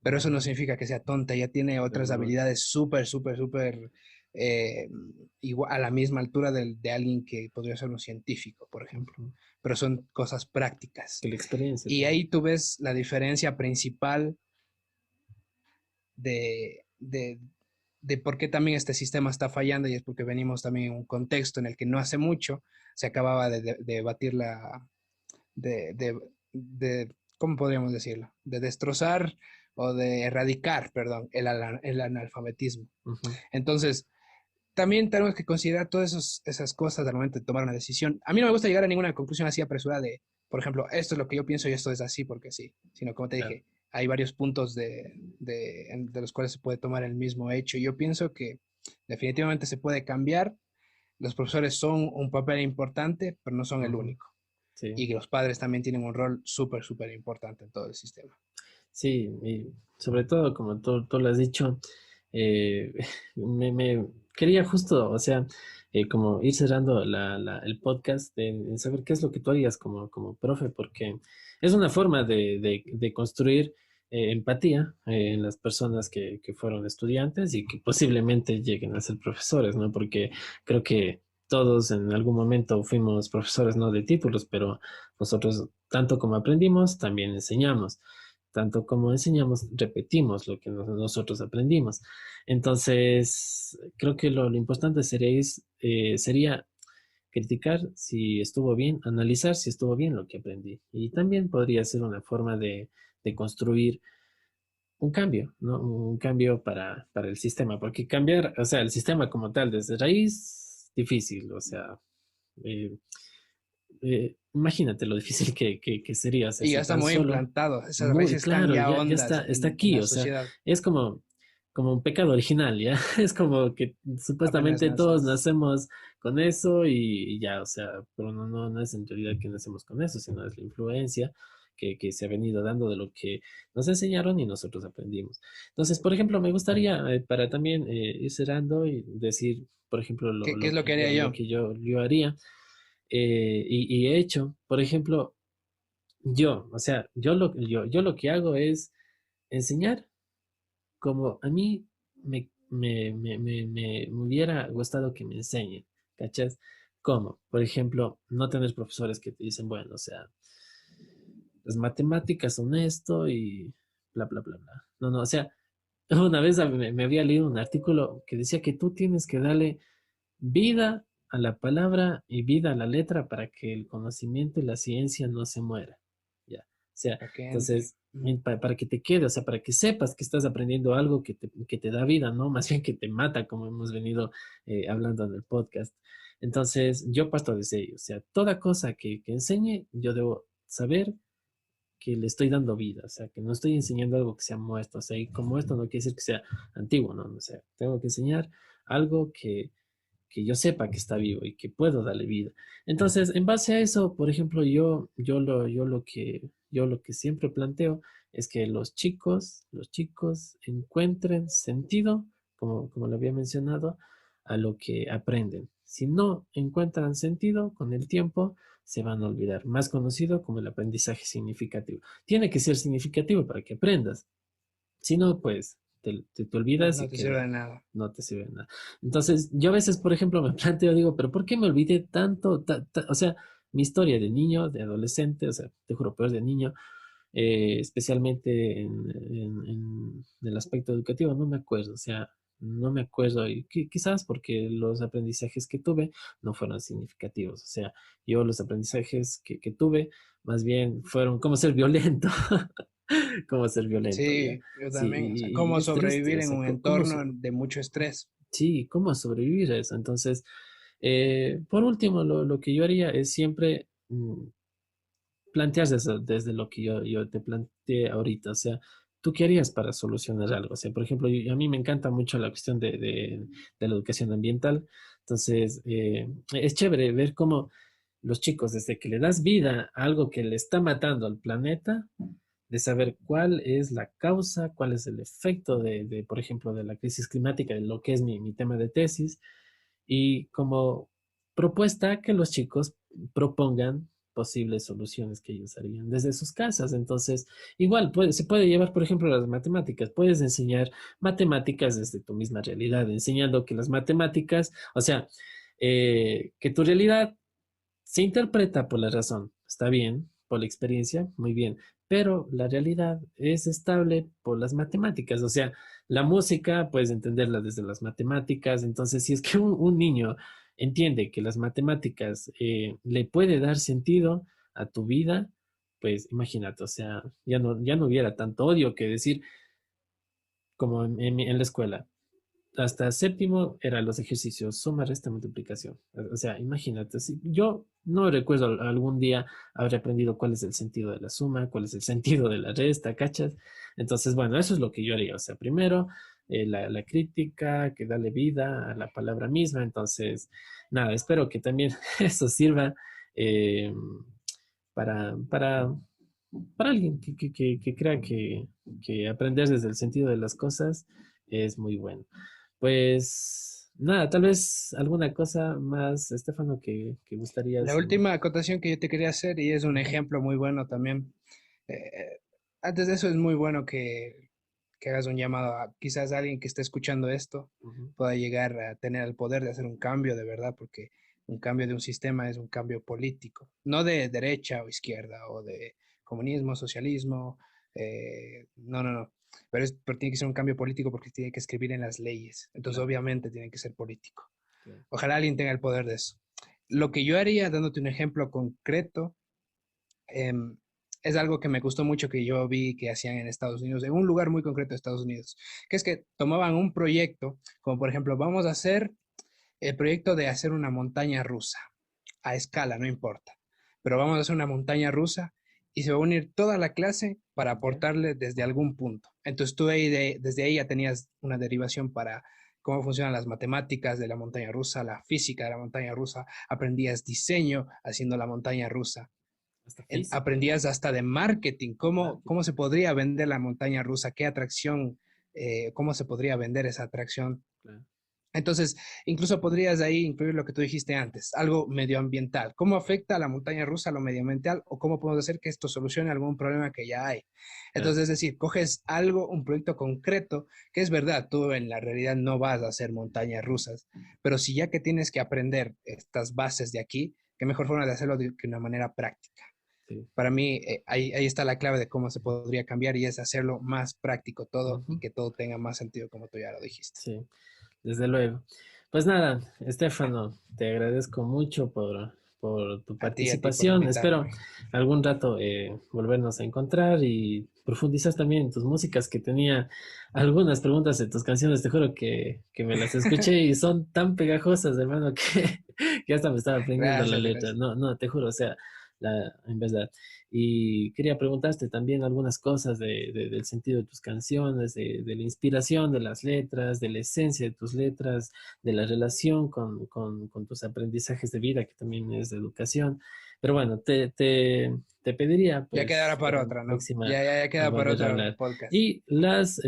Pero eso no Mm, significa que sea tonta, ella tiene otras claro. habilidades súper, eh, igual, a la misma altura de alguien que podría ser un científico, por ejemplo, Ujú. pero son cosas prácticas. Que la experiencia Y también. ahí tú ves la diferencia principal de, de, de por qué también este sistema está fallando y es porque venimos también en un contexto en el que no hace mucho se acababa de debatir de, de, ¿cómo podríamos decirlo? De destrozar o de erradicar, perdón, el analfabetismo. Ujú. Entonces, también tenemos que considerar todas esas cosas al momento de tomar una decisión. A mí no me gusta llegar a ninguna conclusión así apresurada de, por ejemplo, esto es lo que yo pienso y esto es así porque sí, sino como te Claro. dije, hay varios puntos de los cuales se puede tomar el mismo hecho. Yo pienso que definitivamente se puede cambiar. Los profesores son un papel importante, pero no son el Ujú. único. Sí. Y que los padres también tienen un rol súper, súper importante en todo el sistema. Sí, y sobre todo, como tú lo has dicho, eh, me quería justo, o sea, como ir cerrando el podcast, en saber qué es lo que tú harías como profe, porque es una forma de construir empatía en las personas que fueron estudiantes y que posiblemente lleguen a ser profesores, ¿no? Porque creo que todos en algún momento fuimos profesores, no de títulos, pero nosotros, tanto como aprendimos, también enseñamos. Tanto como enseñamos, repetimos lo que nosotros aprendimos. Entonces, creo que lo importante sería criticar si estuvo bien, analizar si estuvo bien lo que aprendí. Y también podría ser una forma de construir un cambio, ¿no? Un cambio para el sistema, porque cambiar, o sea, el sistema como tal desde raíz, difícil, o sea, eh, imagínate lo difícil que sería, o sea, Y ya si está tan muy solo, implantado, esas muy raíces están claro, ya ya hondas está en aquí, la o sea, sociedad, es como un pecado original, ¿ya? Es como que apenas supuestamente todos naces. nacemos con eso y ya, o sea, pero no es en realidad que nacemos con eso, sino es la influencia que se ha venido dando de lo que nos enseñaron y nosotros aprendimos. Entonces, por ejemplo, me gustaría para también ir cerrando y decir, por ejemplo, ¿Qué es lo que haría lo yo? que yo haría y he hecho. Por ejemplo, o sea, yo lo que hago es enseñar como a mí me hubiera gustado que me enseñen, ¿cachas? ¿Cómo? Por ejemplo, no tener profesores que te dicen, bueno, o sea, las matemáticas son esto y bla, bla, bla, bla. No, no, o sea, una vez me había leído un artículo que decía que tú tienes que darle vida a la palabra y vida a la letra para que el conocimiento y la ciencia no se muera. Ya. O sea, Para que entre. entonces, para que te quede, o sea, para que sepas que estás aprendiendo algo que te da vida, ¿no? Más bien que te mata, como hemos venido hablando en el podcast. Entonces, yo parto desde ello. O sea, toda cosa que enseñe, yo debo saber que le estoy dando vida, o sea, que no estoy enseñando algo que sea muerto, o sea, y como esto no quiere decir que sea antiguo, ¿no? O sea, tengo que enseñar algo que yo sepa que está vivo y que puedo darle vida. Entonces, en base a eso, por ejemplo, yo lo que siempre planteo es que los chicos encuentren sentido, como lo había mencionado, a lo que aprenden. Si no encuentran sentido con el tiempo, se van a olvidar. Más conocido como el aprendizaje significativo. Tiene que ser significativo para que aprendas. Si no, pues te No, olvidas no y te sirve queda, de nada. no te sirve de nada. Entonces, yo a veces, por ejemplo, me planteo, digo, pero ¿por qué me olvidé tanto? O sea, mi historia de niño, de adolescente, o sea, te juro, peor de niño, especialmente en el aspecto educativo, no me acuerdo, o sea, no me acuerdo, y quizás porque los aprendizajes que tuve no fueron significativos, o sea, yo los aprendizajes que tuve más bien fueron como ser violento, como ser violento, ya. Sí, yo Sí, también. O sea, y cómo es triste, sobrevivir o en sea, un entorno de mucho estrés. sí, cómo sobrevivir a eso. Entonces, por último, lo que yo haría es siempre plantear desde lo que yo te planteé ahorita. O sea, ¿tú qué harías para solucionar algo? O sea, por ejemplo, a mí me encanta mucho la cuestión de la educación ambiental. Entonces, es chévere ver cómo los chicos, desde que le das vida a algo que le está matando al planeta, de saber cuál es la causa, cuál es el efecto por ejemplo, de la crisis climática, de lo que es mi tema de tesis, y como propuesta que los chicos propongan posibles soluciones que ellos harían desde sus casas. Entonces, igual se puede llevar, por ejemplo, las matemáticas. Puedes enseñar matemáticas desde tu misma realidad, enseñando que las matemáticas, o sea, que tu realidad se interpreta por la razón, está bien, por la experiencia, muy bien, pero la realidad es estable por las matemáticas, o sea, la música puedes entenderla desde las matemáticas, entonces si es que un niño entiende que las matemáticas le puede dar sentido a tu vida, pues imagínate, o sea, ya no hubiera tanto odio que decir como en la escuela. Hasta séptimo eran los ejercicios, suma, resta, multiplicación. O sea, imagínate, si yo no recuerdo algún día haber aprendido cuál es el sentido de la suma, cuál es el sentido de la resta, ¿cachas? Entonces, bueno, eso es lo que yo haría. O sea, primero, la crítica, que dale vida a la palabra misma. Entonces, nada, espero que también eso sirva eh, para, para, para alguien que crea que aprender desde el sentido de las cosas es muy bueno. Pues nada, tal vez alguna cosa más, Estefano, que La gustarías. última acotación que yo te quería hacer, y es un Ujú, ejemplo muy bueno también, antes de eso es muy bueno que hagas un llamado a quizás alguien que esté escuchando esto ujú, pueda llegar a tener el poder de hacer un cambio de verdad, porque un cambio de un sistema es un cambio político, no de derecha o izquierda o de comunismo, socialismo, no, no, no, pero tiene que ser un cambio político porque tiene que escribir en las leyes, entonces claro, obviamente tiene que ser político. claro. Ojalá alguien tenga el poder de eso. Lo que yo haría, dándote un ejemplo concreto, em, es algo que me gustó mucho que yo vi que hacían en Estados Unidos, en un lugar muy concreto de Estados Unidos, que es que tomaban un proyecto, como por ejemplo, vamos a hacer el proyecto de hacer una montaña rusa, a escala, no importa, pero vamos a hacer una montaña rusa y se va a unir toda la clase para Ya, aportarle desde algún punto. Entonces tú desde ahí ya tenías una derivación para cómo funcionan las matemáticas de la montaña rusa, la física de la montaña rusa, aprendías diseño haciendo la montaña rusa, hasta física, aprendías hasta de marketing, cómo marketing, se podría vender la montaña rusa, qué atracción, cómo se podría vender esa atracción. claro. Entonces, incluso podrías ahí incluir lo que tú dijiste antes, algo medioambiental. ¿Cómo afecta a la montaña rusa a lo medioambiental o cómo podemos hacer que esto solucione algún problema que ya hay? Claro. Entonces, es decir, coges algo, un proyecto concreto, que es verdad, tú en la realidad no vas a hacer montañas rusas, pero si ya que tienes que aprender estas bases de aquí, qué mejor forma de hacerlo de una manera práctica. Sí. Para mí, ahí está la clave de cómo se podría cambiar y es hacerlo más práctico todo y Ujú, que todo tenga más sentido como tú ya lo dijiste. sí, desde luego. Pues nada, Estefano, te agradezco mucho por tu A ti por participación. invitarme. Espero algún rato volvernos a encontrar y profundizar también en tus músicas, que tenía algunas preguntas de tus canciones. Te juro que me las escuché y son tan pegajosas, hermano, que hasta me estaba aprendiendo la Gracias, letra. gracias. No, no, te juro, o sea, en verdad. Y quería preguntarte también algunas cosas del sentido de tus canciones, de la inspiración de las letras, de la esencia de tus letras, de la relación con tus aprendizajes de vida, que también es de educación. Pero bueno, te pediría Ya quedará pues para para la otra, ¿no? próxima Ya queda para volver a otro hablar. podcast. Y las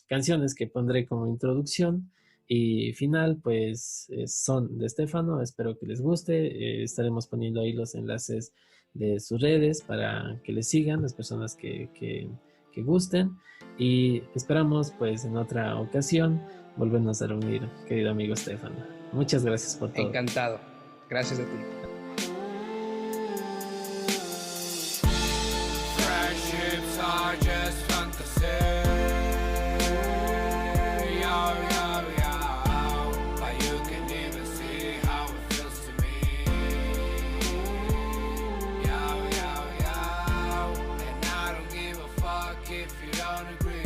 canciones que pondré como introducción y final, pues son de Estefano. Espero que les guste. Estaremos poniendo ahí los enlaces de sus redes para que les sigan las personas que gusten. Y esperamos pues en otra ocasión volvernos a reunir, querido amigo Estefano. Muchas gracias por todo. Encantado. Gracias a ti. Friendships are just fantasy. Yo, yo, yo. But you can even see how it feels to me. Yo, yo, yo. And I don't give a fuck if you don't agree.